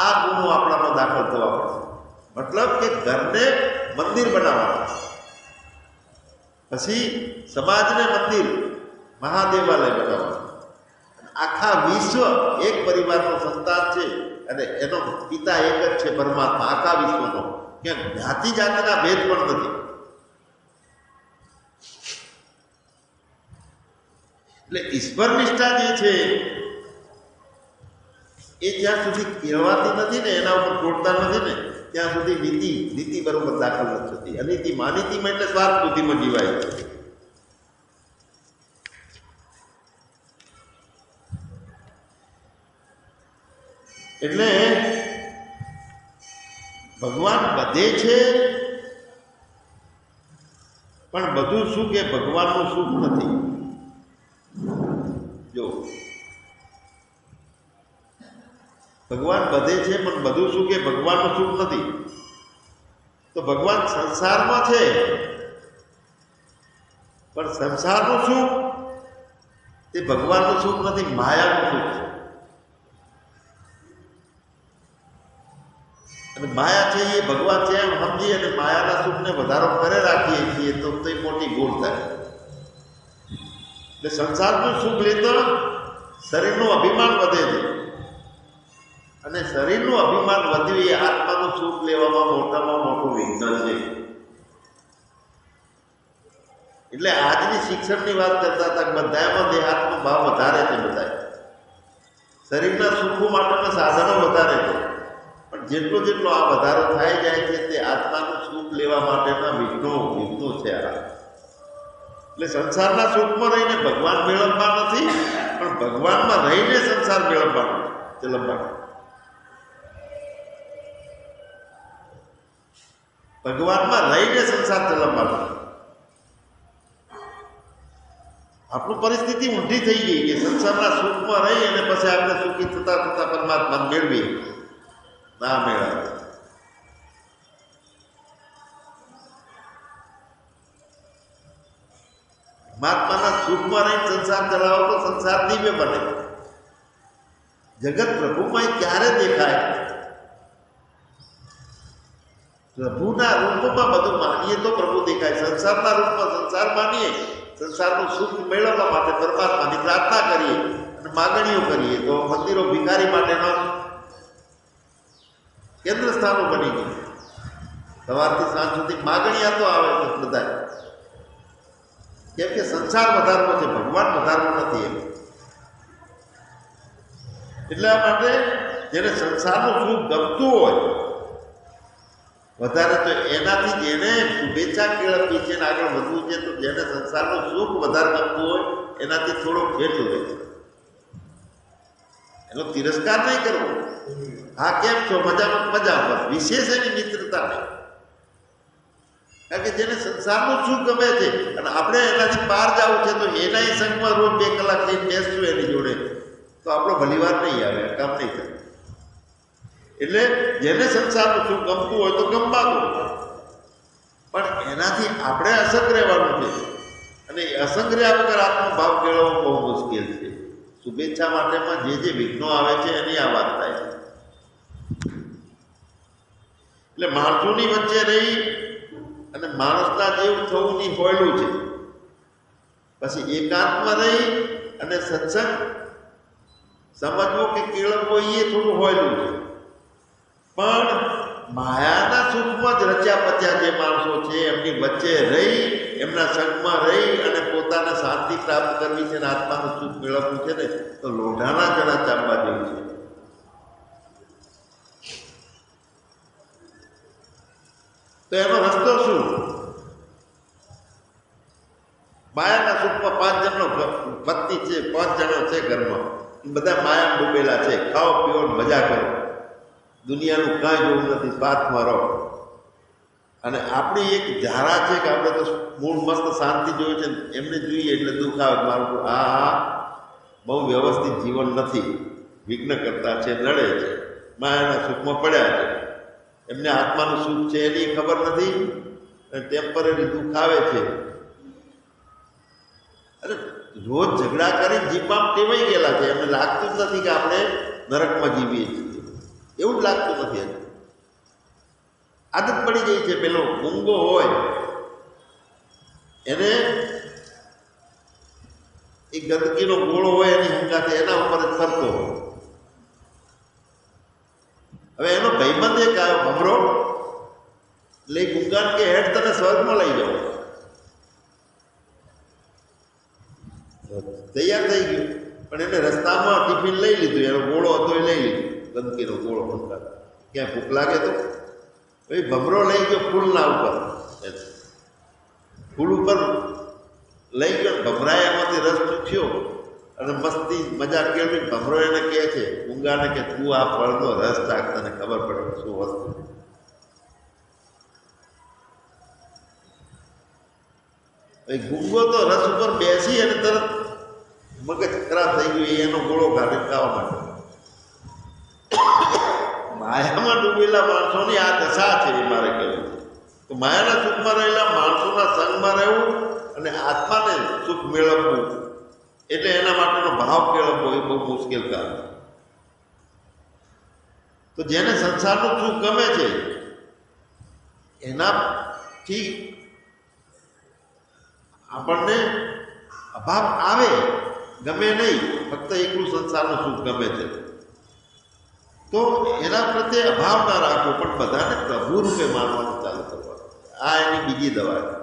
આ ગુણો આપણામાં દાખલ થવા પડશે. મતલબ કે ઘરને મંદિર બનાવવાનું, પછી સમાજને મંદિર, મહાદેવાલય બનાવવાનું. આખા વિશ્વ એક પરિવારનો સંતાન છે અને એનો પિતા એક જ છે, પરમાત્મા. આખા વિશ્વનો ક્યાં જ્ઞાતિ જાતિના ભેદ પણ નથી. એટલે ઈશ્વર નિષ્ઠા જે છે એ જ્યાં સુધી કહેવાતી નથી ને, એના ઉપર છોડતા નથી ને, ત્યાં સુધી નીતિ બરોબર દાખલ નથી થતી. અનીતિ માનીતિમાં એટલે સ્વાર્થ બુદ્ધિમાં જીવાય છે. એટલે ભગવાન બધે છે, પણ બધું શું કે ભગવાનનું સુખ નથી. જો ભગવાન બધે છે પણ બધું શું કે ભગવાનનું સુખ નથી. તો ભગવાન સંસારમાં છે પણ સંસારનું સુખ તે ભગવાનનું સુખ નથી, માયાનું સુખ છે. અને માયા છે એ ભગવાન છે એમ સમજી અને માયાના સુખને વધારો કરે રાખીએ છીએ તો તે મોટી ભૂલ થાય. એટલે સંસારનું સુખ લેતા શરીરનું અભિમાન વધે છે અને શરીરનું અભિમાન વધ્યું એ આત્માનું સુખ લેવામાં મોટામાં મોટું વિઘ્ન છે. એટલે આજની શિક્ષણની વાત કરતા હતા, બધામાં દેહાત્મ ભાવ વધારે છે. બધા શરીરના સુખો માટેના સાધનો વધારે છે, પણ જેટલો આ વધારો થાય જાય છે તે આત્માનું સુખ લેવા માટેના વિઘ્નો છે. એટલે સંસારના સુખમાં રહીને ભગવાન મેળવવા નથી, પણ ભગવાનમાં રહીને સંસાર મેળવવાનો ચલવવાનો. ભગવાનમાં રહીને સંસાર ચલાવવાનો. આપણું પરિસ્થિતિ ઊંધી થઈ ગઈ કે સંસારના સુખમાં રહી અને પછી આપણે સુખી થતા પરમાત્મા મેળવીએ. ના મેળવે. મહાત્માના સુખમાં રહીને સંસાર ચલાવો તો સંસાર દિવ્ય બને. જગત પ્રભુમાં ક્યારે દેખાય? પ્રભુના રૂપમાં બધું માનીએ તો પ્રભુ દેખાય. સંસારના રૂપમાં સંસાર માનીએ, સંસારનું સુખ મેળવવા માટે પરમાત્માની પ્રાર્થના કરીએ અને માગણીઓ કરીએ તો મંદિરો ભિખારી માટેનો કેન્દ્ર સ્થાનો બની ગયું. સવારથી સાંજ સુધી માગણીયા તો આવે છે બધા, કેમ કે સંસાર વધારવો છે, ભગવાન વધારવો નથી. એમ એટલા માટે જેને સંસારનું સુખ ગમતું હોય વધારે તો એનાથી જેને શુભેચ્છા કેળવવી છે ને આગળ વધવું છે, તો જેને સંસારનું સુખ વધારે ગમતું હોય એનાથી થોડો ફેરવું રહે. એનો તિરસ્કાર નહીં કરવો. હા કેમ છો, મજામાં મજામાં, વિશેષ એની મિત્રતા નહીં. કારણ કે જેને સંસારનું સુખ ગમે છે અને આપણે એનાથી બહાર જવું છે તો એના સંગમાં રોજ 2 કલાક જઈને બેસશું એની જોડે તો આપણો ભલીવાર નહીં આવે, કામ નહીં થાય. એટલે જેને સંસારનું સુખ ગમતું હોય તો ગમવા દો, પણ એનાથી આપણે અસંગ રહેવાનું છે. અને અસંગ રહ્યા વગર આત્મભાવ કેળવવો બહુ મુશ્કેલ છે. શુભેચ્છા માટેમાં જે વિઘ્નો આવે છે એની આ વાત થાય છે. એટલે માણસોની વચ્ચે રહી અને માણસના જેવું થવું ની હોયલું છે. પછી એકાંતમાં રહી અને સત્સંગ સમજવો કે કેળવવો એ થોડું હોયલું છે. પણ માયાના સુખમાં જ રચ્યા પચ્યા જે માણસો છે એમની વચ્ચે રહી, એમના સંગમાં રહી અને પોતાને શાંતિ પ્રાપ્ત કરવી છે અને આત્માનું સુખ મેળવવું છે ને, તો લોઢાના જણા ચાંબા જેવું છે. તો એનો રસ્તો શું? માયાના સુખમાં 5 જણનો પત્ની છે, 5 જણો છે ઘરમાં, બધા માયા ડૂબેલા છે. ખાઓ પીઓ મજા કરો, દુનિયાનું કાંઈ જોવું નથી, સ્વાર્થમાં રહો. અને આપણી એક ધારા છે કે આપણે તો મૂળ મસ્ત શાંતિ જોઈએ છે, એમને જોઈએ એટલે દુઃખ આવે. મારું આ બહુ વ્યવસ્થિત જીવન નથી, વિઘ્ન કરતા છે, નડે છે, માયાના સુખમાં પડ્યા છે. એમને આત્માનું સુખ છે એની ખબર નથી અને ટેમ્પરરી દુઃખ આવે છે. અરે રોજ ઝઘડા કરી જીવમાં ટેવાઈ ગયેલા છે. એમને લાગતું જ નથી કે આપણે નરકમાં જીવીએ છીએ, એવું જ લાગતું નથી. આદત પડી ગઈ છે. પેલો મૂંગો હોય એને એ ગંદકીનો ગોળો હોય એની હંગાથે એના ઉપર જ ફરતો હોય. હવે એનો ભાઈબંધ એક આવ્યો ભમરો, એટલે ગુંગાન કે હેડ તને સ્વર્ગમાં લઈ જાઓ. તૈયાર થઈ ગયું, પણ એને રસ્તામાં ટિફિન લઈ લીધું, એનો ગોળો હતો એ લઈ લીધું, ગંદકીનો ગોળો હંગાથ. ક્યાં ભૂખ લાગે તો ભાઈ ભમરો લઈ ગયો ફૂલના ઉપર, ફૂલ ઉપર લઈ ગયો. ભમરાએ એમાંથી રસ ચૂક્યો અને મસ્તી મજા કેળવી. ભમરો એને કહે છે ગુંગાને કે તું આ ફળનો રસ ચાખ, તને ખબર પડે શું વસ્તુ. ગુંગો તો રસ ઉપર બેસી અને તરત મગજ ખરાબ થઈ ગયું, એનો ગોળો કાઢી ખાવા માટે. માયામાં ડૂબેલા માણસોની આ દશા છે એ મારે કહેવું છે. તો માયાના સુખમાં રહેલા માણસોના સંગમાં રહેવું અને આત્માને સુખ મેળવવું એટલે એના માટેનો ભાવ કેળવવો એ બહુ મુશ્કેલ કામ છે. તો જેને સંસારનું સુખ ગમે છે એનાથી આપણને અભાવ આવે, ગમે નહીં, ફક્ત એકલું સંસારનું સુખ ગમે છે તો એના પ્રત્યે અભાવ ના રાખવો, પણ બધાને પ્રભુ રૂપે માનવાનું ચાલુ કરવાનું. આ એની બીજી દવા છે.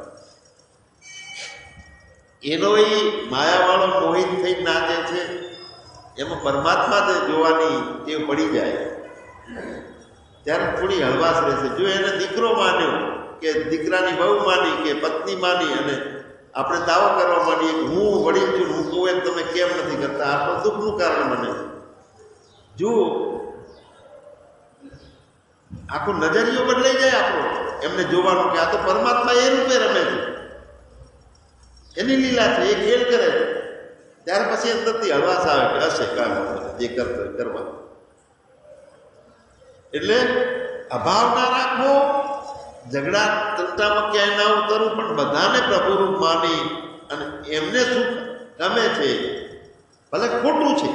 એનો એ માયાવાળો મોહિત થઈ નાચે છે, એમાં પરમાત્મા જે જોવાની ટેવ પડી જાય ત્યારે થોડી હળવાશ રહેશે. જો એને દીકરો માન્યો કે દીકરાની બહુ માની કે પત્ની માની અને આપણે દાવો કરવા માંડીએ કે હું વડીલ છું, હું કહું એમ તમે કેમ નથી કરતા, આ તો દુઃખનું કારણ બને. જો આખો નજરિયો બદલાઈ જાય આપણો એમને જોવાનું કે આ તો પરમાત્મા એ રૂપે રમે છે, એની લીલા છે, એ ખેલ કરે છે, ત્યાર પછી અંદરથી હળવાશ આવે કે હશે કામ જે કરતો કરવા. એટલે અભાવ ના રાખવો, ઝઘડા ચર્ચામાં ક્યાંય ના ઉતરવું, પણ બધાને પ્રભુરૂપ માની અને એમને સુખ ગમે છે, ભલે ખોટું છે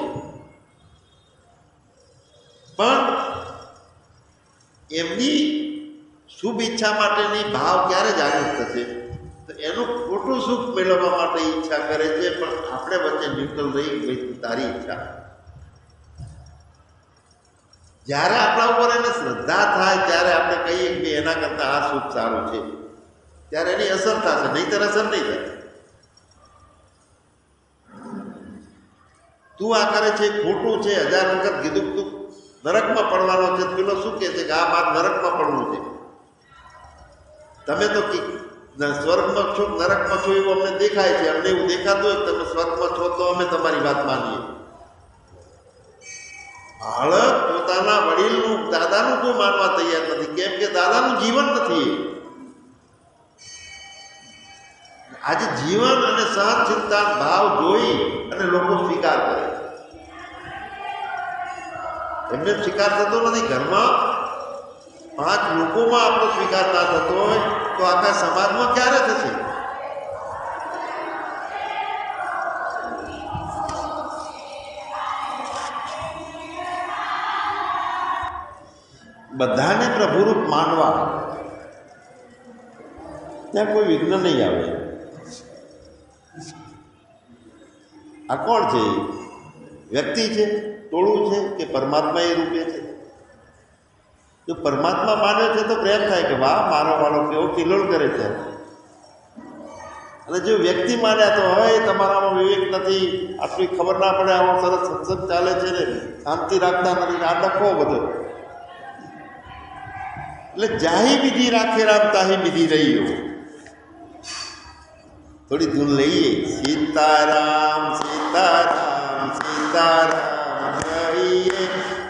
પણ એમની શુભ ઈચ્છા માટેની ભાવ ક્યારે જાગૃત થશે? તો એનું ખોટું સુખ મેળવવા માટે ઈચ્છા કરે છે, પણ આપણે વચ્ચે ન્યુટ્રલ રહી ભાઈ તારી ઈચ્છા. જ્યારે આપણા ઉપર એને શ્રદ્ધા થાય ત્યારે આપણે કહીએ કે એના કરતાં આ સુખ સારું છે, ત્યારે એની અસર થશે, નહીંતર અસર નહીં થાય. તું આ કરે છે ખોટું છે, 1000 વખત કીધું તું નરકમાં પડવાનો છે, પેલો શું કહે છે કે આ મારે નરકમાં પડવું છે. તમે તો સ્વર્ગમાં છો નરકમાં છો એવું અમને દેખાય છે, અમને એવું દેખાતું હોય તમે સ્વર્ગમાં છો તો અમે તમારી વાત માનીએ. બાળક પોતાના વડીલનું દાદાનું કોઈ માનવા તૈયાર નથી, કેમ કે દાદાનું જીવન નથી. આજે જીવન અને સહનશીલતા ભાવ જોઈ અને લોકો સ્વીકાર કરે, એમને સ્વીકાર થતો નથી. ઘરમાં 5 લોકોમાં આપણો સ્વીકાર ના થતો હોય તો આખા સમાજમાં ક્યારે થશે? બધાને પ્રભુરૂપ માનવા ત્યાં કોઈ વિઘ્ન નહીં આવે. આ કોણ છે? વ્યક્તિ છે, ટોળું છે કે પરમાત્મા એ રૂપે છે? જો પરમાત્મા માને છે તો પ્રેમ થાય કે વાહ મારો વાળો કેવો કિલોલ કરે છે. અને જો વ્યક્તિ માન્યા તો હવે તમારામાં વિવેક નથી, આટલી ખબર ના પડે, આવો સરસ સત્સંગ ચાલે છે ને શાંતિ રાખતા નથી, આ ડખો બધો. એટલે જાહી વિધિ રાખે રામ તાહી વિધિ રહ્યો. થોડી ધૂન લઈએ. સીતારામ સીતારામ સીતારામ કહીએ,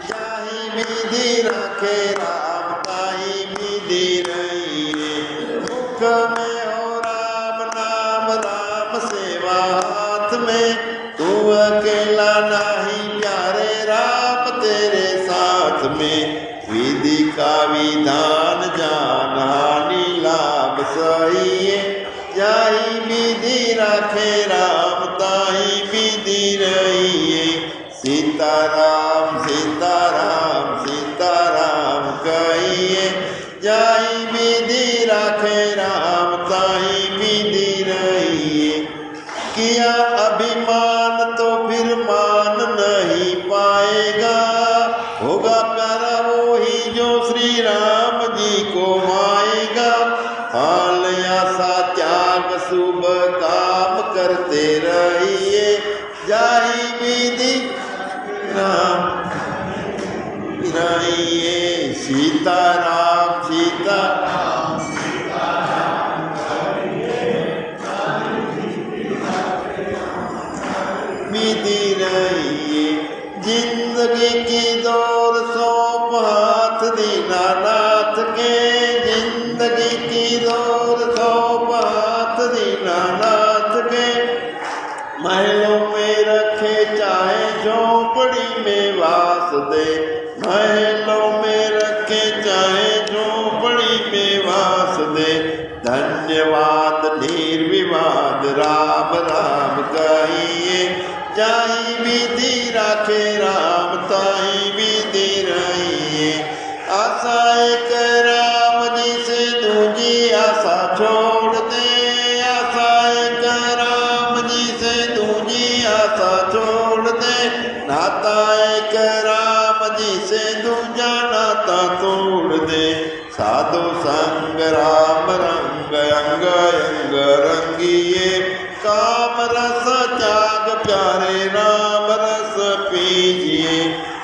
જાહી વિધિ રાખે રામ તાહી વિધિ રહીએ. મુખ में हो राम नाम राम सेवा हाथ में, तू अकेला नहीं प्यारे राम तेरे साथ में. विधि का विधान जान हानि लाभ सहिए, जाही विधि राखे राम ताही विधि रहिए. सीताराम सीताराम सीताराम कहिए, जाही विधि राखे राम ताही विधि रहिए. किया अभिमान तो फिर मान नहीं पाएगा, होगा प्यारा वो ही जो श्री राम जी को माएगा. हाल आशा त्याग शुभ काम करते रहिए, जाही विधि राम रहिए. सीताराम सीताराम विधि रहिए. जिंदगी की दौड़ सौंप हाथ दीनानाथ के, जिंदगी की दौड़ सौंप हाथ दीनानाथ के. महलों में रखे चाहे झोपड़ी में वास दे, महलों में रखे चाहे झोपड़ी में वास दे. धन्यवाद निर्विवाद राम राम कहिए, जाही विधि राखे राम ताही विधि रहिए. आशा एक राम जी से दूजी आशा छोड़ दे, आशा एक राम जी से दूजी आशा छोड़ दे. नाता एक राम जी से दूजा नाता तोड़ दे. साधु संग राम रंग अंग अंग रंगिए, काम रस त्याग प्यारे राम रस पीजिए.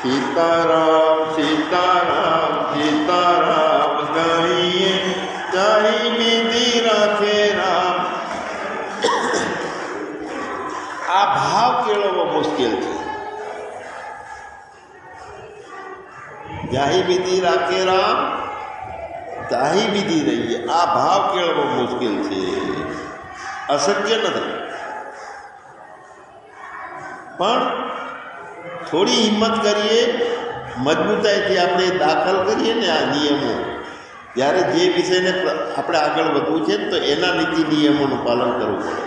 सीताराम सीताराम सीताराम कहिए, जाही विधि राखे राम. આ ભાવ કેળવવો મુશ્કેલ છે. જાહી વિધિ રાખે રામ તાહી વિધિ રહીએ, આ ભાવ કેળવવો મુશ્કેલ છે, અશક્ય નથી. પણ થોડી હિંમત કરીએ મજબૂતાઈથી આપણે દાખલ કરીએ ને આ નિયમો, ત્યારે જે વિષયને આપણે આગળ વધવું છે તો એના નીતિ નિયમોનું પાલન કરવું પડે.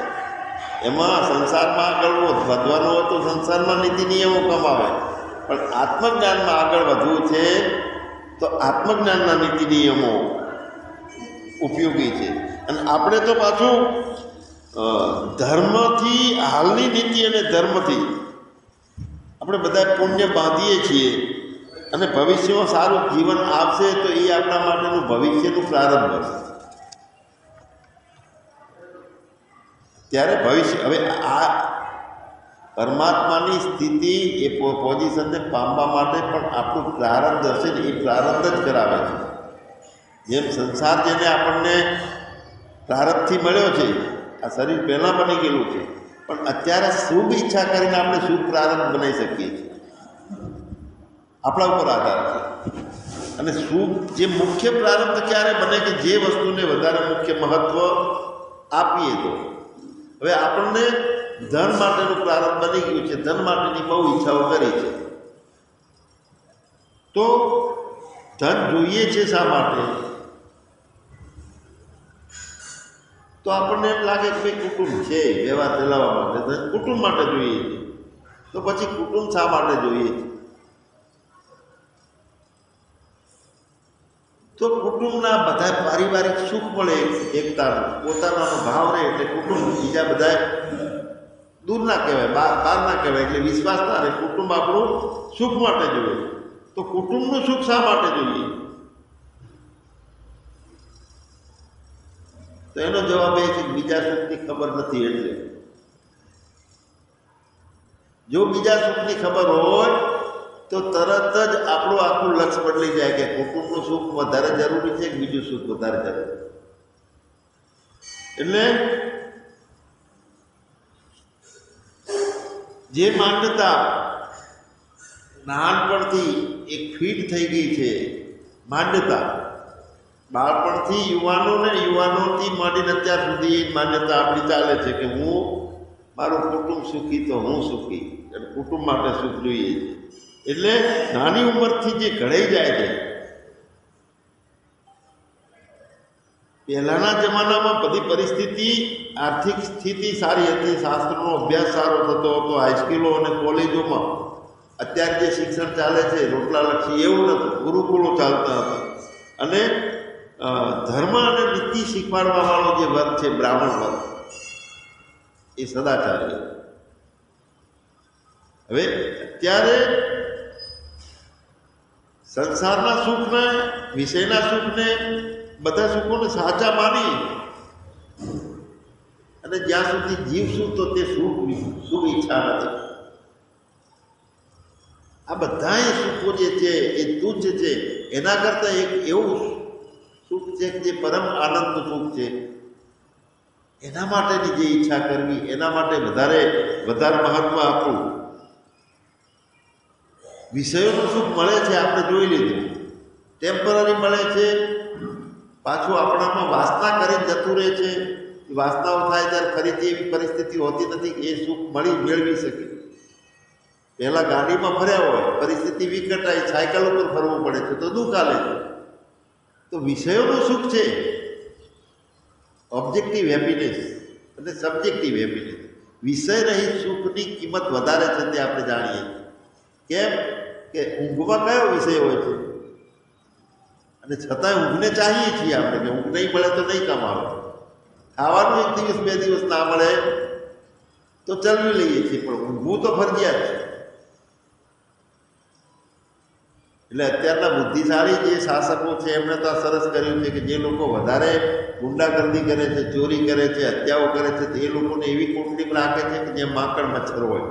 એમાં સંસારમાં આગળ વધવાનું હોય તો સંસારમાં નીતિ નિયમો કમાવે, પણ આત્મજ્ઞાનમાં આગળ વધવું છે તો આત્મજ્ઞાનના નીતિ નિયમો ઉપયોગી છે. અને આપણે તો પાછું ધર્મથી, હાલની નીતિ અને ધર્મથી આપણે બધા પુણ્ય બાંધીએ છીએ, અને ભવિષ્યમાં સારું જીવન આપશે તો એ આપણા માટેનું ભવિષ્યનું પ્રારંભ હશે. ત્યારે ભવિષ્ય, હવે આ પરમાત્માની સ્થિતિ એ પોઝિશનને પામવા માટે પણ આપણું પ્રારંભ હશે ને, એ પ્રારંભ જ કરાવે છે. જેમ સંસાર જેને આપણને પ્રારંભથી મળ્યો છે, આ શરીર પહેલાં બની ગયેલું છે, પણ અત્યારે શુભ ઈચ્છા કરીને આપણે શુભ પ્રારંભ બનાવી શકીએ છીએ. આપણા ઉપર આધાર છે. અને શુભ જે મુખ્ય પ્રારંભ ક્યારે બને કે જે વસ્તુને વધારે મુખ્ય મહત્ત્વ આપીએ તો. હવે આપણને ધન માટેનું પ્રારંભ બની ગયું છે, ધન માટેની બહુ ઈચ્છાઓ કરી છે, તો ધન જોઈએ છે શા માટે? તો આપણને એમ લાગે કે ભાઈ કુટુંબ છે, વ્યવહાર ચલાવવા માટે ધન કુટુંબ માટે જોઈએ છે. તો પછી કુટુંબ શા માટે જોઈએ છે? તો કુટુંબના બધા પારિવારિક સુખ મળે, એકતાનો પોતાનો ભાવ રહે એટલે કુટુંબ, બીજા બધા દૂર ના કહેવાય, બહાર ના કહેવાય, એટલે વિશ્વાસ ના રહે. કુટુંબ આપણું સુખ માટે જોઈએ. તો કુટુંબનું સુખ શા માટે જોઈએ? તો એનો જવાબ એ છે કે બીજા સુખની ખબર નથી. એટલે જો બીજા સુખની ખબર હોય તો તરત જ આપણું આખું લક્ષ્ય બદલી જાય કે કુટુંબનું સુખ વધારે જરૂરી છે કે બીજું સુખ વધારે જરૂરી. એટલે જે માન્યતા નાનપણથી એક ફીટ થઈ ગઈ છે, માન્યતા બાળપણથી યુવાનોથી માંડીને અત્યાર સુધી માન્યતા આપણી ચાલે છે કે હું, મારું કુટુંબ સુખી તો હું સુખી, એટલે કુટુંબ માટે સુખ જોઈએ છે. એટલે નાની ઉંમરથી જે ઘડાઈ જાય છે. પહેલાંના જમાનામાં બધી પરિસ્થિતિ, આર્થિક સ્થિતિ સારી હતી, શાસ્ત્રનો અભ્યાસ સારો થતો હતો, હાઈસ્કૂલો અને કોલેજોમાં અત્યારે જે શિક્ષણ ચાલે છે રોટલાલક્ષી એવું નહોતું, ગુરુકુળો ચાલતા હતા. અને ધર્મ અને નીતિ શીખવાડવા વાળો જે વર્ગ છે, બ્રાહ્મણ વર્ગ, એ સદાચારી. હવે અત્યારે સંસારના સુખને, વિષયના સુખને, બધા સુખોને સાચા માની અને જ્યાં સુધી જીવશું તો તે સુખ ઈચ્છા નથી. આ બધા સુખો જે છે એ તુચ્છ છે. એના કરતાં એક એવું સુખ છે કે જે પરમ આનંદનું સુખ છે, એના માટેની જે ઈચ્છા કરવી, એના માટે વધારે મહત્વ આપવું. વિષયોનું સુખ મળે છે, આપણે જોઈ લીધું, ટેમ્પરરી મળે છે, પાછું આપણામાં વાસના કરીને જતું રહે છે. વાસનાઓ થાય ત્યારે ફરીથી એવી પરિસ્થિતિ હોતી નથી કે એ સુખ મેળવી શકે. પહેલાં ગાડીમાં ફર્યા હોય, પરિસ્થિતિ વિકટ આવી, સાયકલ ઉપર ફરવું પડે છે તો દુઃખ આલે છે. તો વિષયોનું સુખ છે ઓબ્જેક્ટિવ હેપીનેસ અને સબ્જેક્ટિવ હેપીનેસ. વિષય રહિત સુખની કિંમત વધારે છે તે આપણે જાણીએ. કેમ કે ઊંઘમાં કયો વિષય હોય છે, અને છતાંય ઊંઘને ચાહીએ છીએ આપણે કે ઊંઘ નહીં મળે તો નહીં કામ આવે. ખાવાનું 1 દિવસ 2 દિવસ ના મળે તો ચલવી લઈએ છીએ, પણ ઊંઘવું તો ફરજિયાત છે. એટલે અત્યારના બુદ્ધિશાળી જે શાસકો છે એમણે તો આ સરસ કર્યું છે કે જે લોકો વધારે ગુંડાગર્દી કરે છે, ચોરી કરે છે, હત્યાઓ કરે છે, એ લોકોને એવી કુંડલીમાં રાખે છે કે જે માકડ મચ્છર હોય.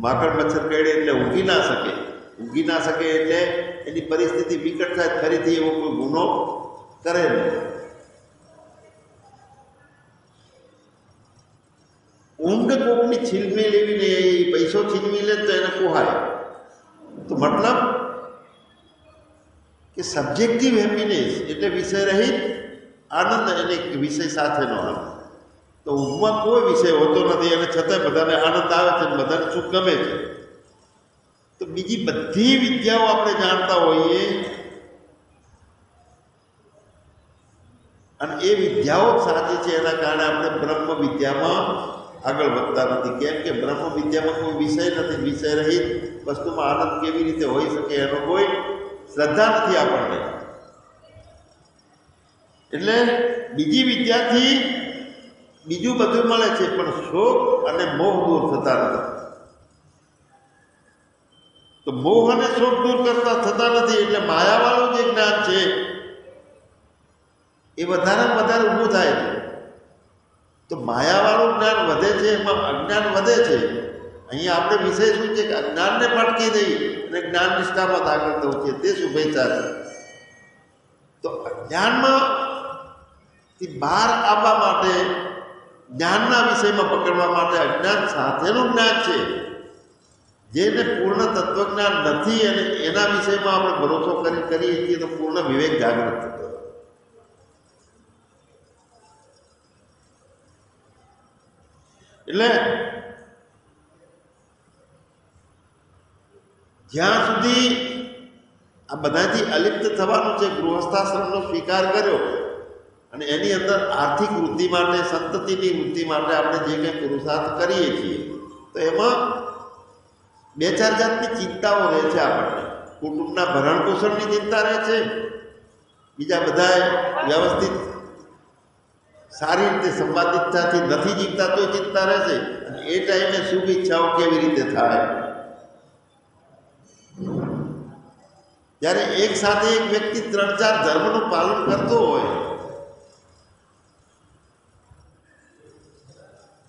માકડ મચ્છર કરડે એટલે ઊંઘી ના શકે એટલે એની પરિસ્થિતિ વિકટ થાય, ફરીથી એવો કોઈ ગુનો કરે નહીં. ઊંઘ કોકની છીનવી લેવીને એ પૈસો છીનવી લે તો એને પોહાય. તો મતલબ કે સબ્જેક્ટિવ હેપીનેસ એટલે વિષય રહિત આનંદ, એને વિષય સાથેનો આનંદ. તો ઊંઘમાં કોઈ વિષય હોતો નથી અને છતાંય બધાને આનંદ આવે છે, બધાને સુખ ગમે છે. તો તો બીજી બધી વિદ્યાઓ આપણે જાણતા હોઈએ અને એ વિદ્યાઓ જ સાચી છે, એના કારણે આપણે બ્રહ્મ વિદ્યામાં આગળ વધતા નથી. કેમ કે બ્રહ્મ વિદ્યામાં કોઈ વિષય નથી, વિષય રહિત વસ્તુમાં આનંદ કેવી રીતે હોઈ શકે એનો કોઈ શ્રદ્ધા નથી આપણને. એટલે બીજી વિદ્યાથી બીજું બધું મળે છે, પણ શોક અને મોહ દૂર થતા નથી. તો મોહ અને શોક દૂર કરતા થતા નથી, એટલે માયાવાળું જે જ્ઞાન છે એ વધારે ઊભું થાય છે. તો માયાવાળું જ્ઞાન વધે છે, એમાં અજ્ઞાન વધે છે. અહીંયા આપણે વિષય શું છે કે અજ્ઞાનને પટકી દઈ અને જ્ઞાન નિષ્ઠામાં આગળ થવું છે, તે શુભેચ્છા છે. તો અજ્ઞાનમાંથી બહાર આવવા માટે, જ્ઞાનના વિષયમાં પકડવા માટે અજ્ઞાન સાથેનું જ્ઞાન છે, જેને પૂર્ણ તત્વજ્ઞાન નથી અને એના વિષયમાં આપણે ભરોસો કરીએ છીએ તો પૂર્ણ વિવેક જાગૃત થતો. એટલે જ્યાં સુધી આ બધાથી અલિપ્ત થવાનું છે, ગૃહસ્થાશ્રમનો સ્વીકાર કર્યો અને એની અંદર આર્થિક વૃદ્ધિ માટે, સંતતિની વૃદ્ધિ માટે આપણે જે કંઈ પુરુષાર્થ કરીએ છીએ, તો એમાં બે ચાર જાતની ચિંતાઓ રહે છે આપણને. કુટુંબના ભરણ પોષણની ચિંતા રહે છે, બીજા બધા વ્યવસ્થિત સારી રીતે સંવાદિતતાથી નથી જીવતા તો ચિંતા રહે છે, અને એ ટાઈમે શુભ ઈચ્છાઓ કેવી રીતે થાય. જ્યારે એક સાથે એક વ્યક્તિ 3-4 ધર્મનું પાલન કરતો હોય,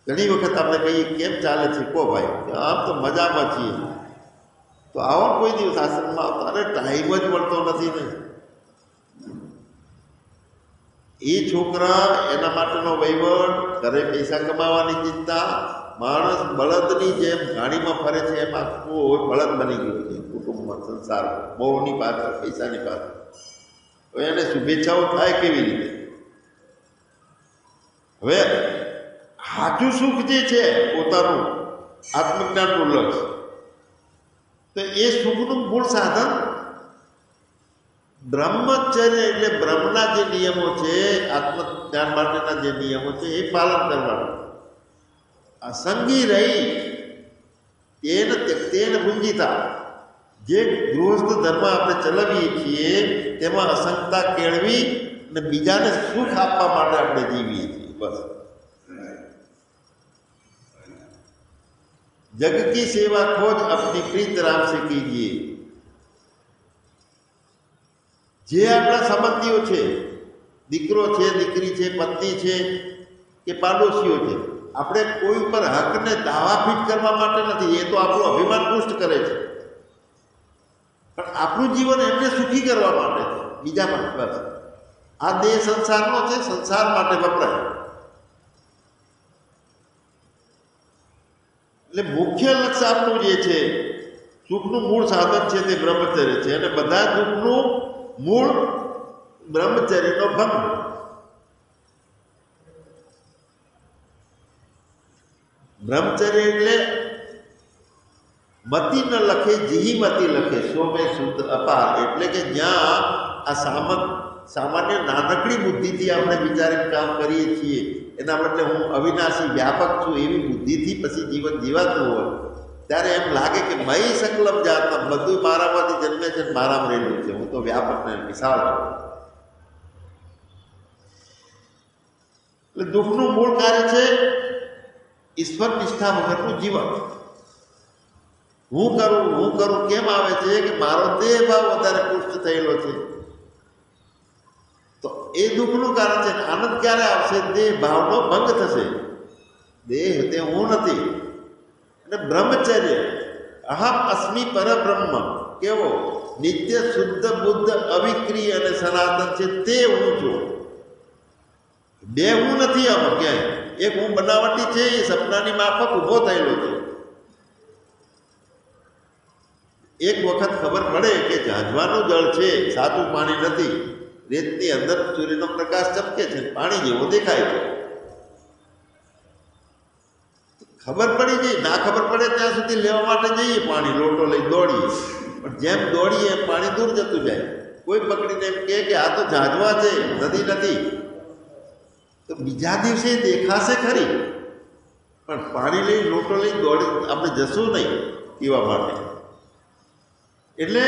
ઘણી વખત આપણે કહીએ કેમ ચાલે છે, કહો ભાઈ, આમ તો મજામાં છીએ, તો આવો કોઈ દિવસ આશ્રમમાં આવતો, અરે ટાઈમ જ મળતો નથી ને. એ છોકરા, એના માટેનો વહીવટ, ઘરે પૈસા કમાવાની ચિંતા, માણસ બળદની જેમ ગાડીમાં ફરે છે એમ આખું બળદ બની ગયું છે કુટુંબમાં, સંસારમાં, બહુની પાછળ, પૈસાની પાછળ. તો એને શુભેચ્છાઓ થાય કેવી રીતે? હવે સાચું સુખ જે છે પોતાનું આત્મજ્ઞાનનું લક્ષ્ય, તો એ સુખનું મૂળ સાધન બ્રહ્મચર્ય, એટલે બ્રહ્મના જે નિયમો છે, આત્મજ્ઞાન માટેના જે નિયમો છે એ પાલન કરવાનું. અસંગી રહી તેન ભુંજીતા, જે ગૃહસ્થ ધર્મ આપણે ચલાવીએ છીએ તેમાં અસંગતા કેળવી અને બીજાને સુખ આપવા માટે આપણે જીવીએ છીએ. બસ જગ કી સેવા ખોજ અપની પ્રીત રામ સે કીજીએ. જે આપણા સંબંધીઓ છે, દીકરો છે, દીકરી છે, પત્ની છે કે પાડોશીઓ છે, આપણે કોઈ ઉપર હકને દાવાફીટ કરવા માટે નથી, એ તો આપણું અભિમાન પુષ્ટ કરે છે, પણ આપણું જીવન એમને સુખી કરવા માટે છે, બીજા માટે. બસ આ દેહ સંસારનો છે, સંસાર માટે વપરાય. એટલે મુખ્ય લક્ષ્ય આપણું જે છે, સુખનું મૂળ સાધન છે તે બ્રહ્મચર્ય છે, અને બધા દુઃખનું મૂળ બ્રહ્મચર્યનો ભંગ. બ્રહ્મચર્ય એટલે મતિ ન લખે, જીહી મતિ લખે, સોમે શુદ્ધ અપાર. એટલે કે જ્યાં આ સામાન્ય નાનકડી બુદ્ધિથી આપણે વિચારીને કામ કરીએ છીએ, એના બદલે હું અવિનાશી વ્યાપક છું એવી બુદ્ધિથી પછી જીવન જીવાતું હોય, ત્યારે એમ લાગે કે મય સંકલ્પ જાતમાં બધું મારામાંથી જન્મે છે, મારામાં રહેલું છે, હું તો વ્યાપક ને વિશાળ છું. એટલે દુઃખનું મૂળ કાર્ય છે ઈશ્વર નિષ્ઠા વગરનું જીવન. હું કરું કેમ આવે છે કે મારો દેહ ભાવ વધારે પુષ્ટ થયેલો છે, તો એ દુઃખનું કારણ છે. આનંદ ક્યારે આવશે? દેહ ભાવનો ભંગ થશે. દેહ તે હું નથી. અને બ્રહ્મચર્ય અહમ અસ્મિ પરબ્રહ્મ, કેવો નિત્ય શુદ્ધ બુદ્ધ અવિક્રિય અને સનાતન છે, તે હું છું. બે હું નથી આમાં ક્યાંય. એક હું બનાવટી છે, એ સપનાની માફક ઊભો થયેલો છે. એક વખત ખબર પડે કે ઝાંઝવાનું જળ છે, સાચું પાણી નથી. રેતની અંદર સૂર્યનો પ્રકાશ ચમકે છે, પાણી જેવો દેખાય છે. ખબર પડી જાય, ના ખબર પડે ત્યાં સુધી લેવા માટે જઈએ પાણી, લોટો લઈ દોડીએ, પણ જેમ દોડીએ એમ પાણી દૂર જતું જાય. કોઈ પકડીને એમ કહે કે આ તો ઝાઝવા છે, નદી નથી, તો બીજા દિવસે દેખાશે ખરી, પણ પાણી લઈ લોટો લઈ દોડી આપણે જશું નહીં પીવા માટે. એટલે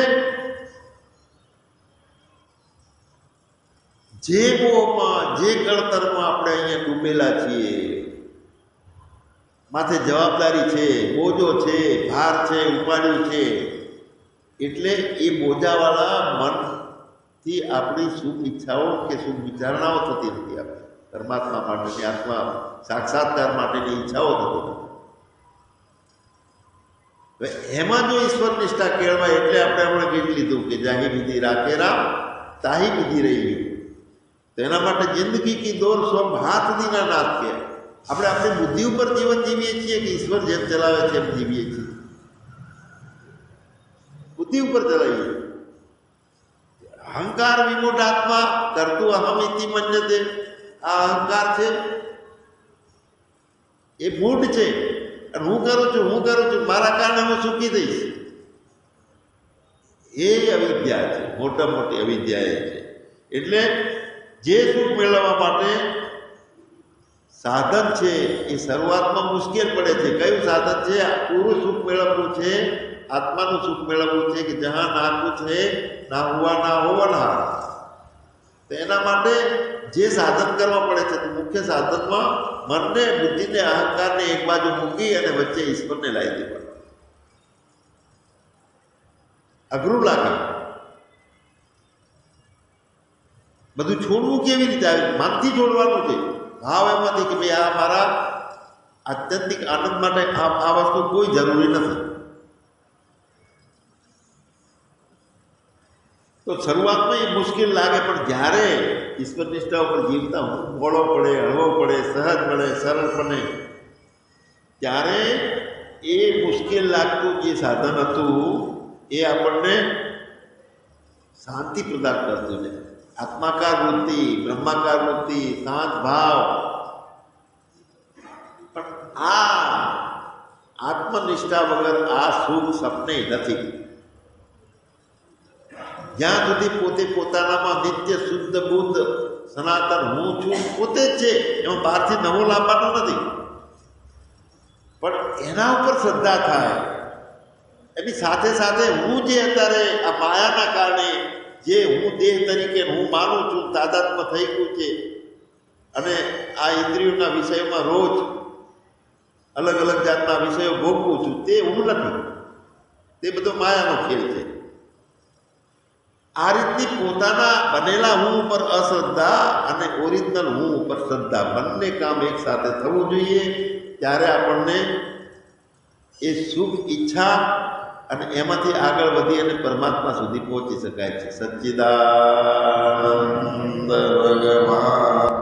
જે મોહમાં, જે ગળતરમાં આપણે અહીંયા ડૂબેલા છીએ, માથે જવાબદારી છે, બોજો છે, ભાર છે, ઉપાડ્યું છે, એટલે એ બોજાવાળા મનથી આપણી શુભ ઈચ્છાઓ કે શુભ વિચારણાઓ થતી નથી. આપણે પરમાત્મા માટેની, આત્મા સાક્ષાત્કાર માટેની ઈચ્છાઓ થતી નથી. હવે એમાં જો ઈશ્વર નિષ્ઠા કેળવાય, એટલે આપણે હમણાં કીધું લીધું કે જાહી વિધિ રાખે રામ તાહી વિધિ રહી. તો એના માટે જિંદગી કી દોર સ્વમ હાથ દીના નાથ કે આપણે આપણી બુદ્ધિ ઉપર જીવન જીવીએ છીએ કે ઈશ્વર જેમ ચલાવે છે એમ જીવીએ છીએ? બુદ્ધિ ઉપર ચલાવીએ. અહંકાર વિમૂઢ આત્મા કરતું અહમ ઇતિ મન્યતે. આ અહંકાર છે એ મૂઢ છે, અને હું કરું છું, મારા કારણે હું સુખી થઈશ, એ અવિદ્યા છે, મોટા મોટી અવિદ્યા એ છે. એટલે જે સુખ મેળવવા માટે સાધન છે એ શરૂઆતમાં મુશ્કેલ પડે છે. કયું સાધન છે? પૂરું સુખ મેળવવું છે, આત્માનું સુખ મેળવવું છે કે જહાં ના કુછ હે ના હુઆ ના હોવનહાર. તો એના માટે જે સાધન કરવા પડે છે, તો મુખ્ય સાધનમાં મનને, બુદ્ધિને, અહંકારને એક બાજુ મૂકી અને વચ્ચે ઈશ્વરને લાવી દેવાનું. અઘરું લાગે. બધું છોડવું કેવી રીતે આવે? મનથી છોડવાનું છે. ભાવ એમાંથી કે ભાઈ આ મારા આત્યંતિક આનંદ માટે આ વસ્તુ કોઈ જરૂરી નથી. તો શરૂઆતમાં એ મુશ્કેલ લાગે, પણ જ્યારે ઈશ્વર નિષ્ઠા ઉપર જીવતા મોડો પડે, હળવો પડે, સહજ પડે, સરળ બને, ત્યારે એ મુશ્કેલ લાગતું જે સાધન હતું એ આપણને શાંતિ પ્રદાન કરતું છે. આત્માકાર વૃત્તિ, બ્રહ્માકાર વૃત્તિ, શાંત ભાવ. પણ આ આત્મનિષ્ઠા વગર આ સુખ સપને નથી. જ્યાં સુધી પોતે પોતાનામાં નિત્ય શુદ્ધ બુદ્ધ સનાતન હું છું, પોતે જ છે, એમાં બહારથી નવો લાવવાનો નથી. પણ એના ઉપર શ્રદ્ધા થાય, એની સાથે સાથે હું જે અત્યારે આ માયાના કારણે જે હું દેહ તરીકે હું માનું છું, તાદાત્મ્ય થઈ ગયું છે, અને આ ઇન્દ્રિયોના વિષયોમાં રોજ અલગ અલગ જાતના વિષયો ભોગવું છું, તે હું નથી, તે બધો માયાનો ખેલ છે. આ રીતની પોતાના બનેલા હું ઉપર અશ્રદ્ધા અને ઓરિજિનલ હું ઉપર શ્રદ્ધા, બંને કામ એક સાથે થવું જોઈએ. ત્યારે આપણને એ શુભ ઈચ્છા અને એમાંથી આગળ વધી અને પરમાત્મા સુધી પહોંચી શકાય છે. સચ્ચિદાનંદ ભગવાન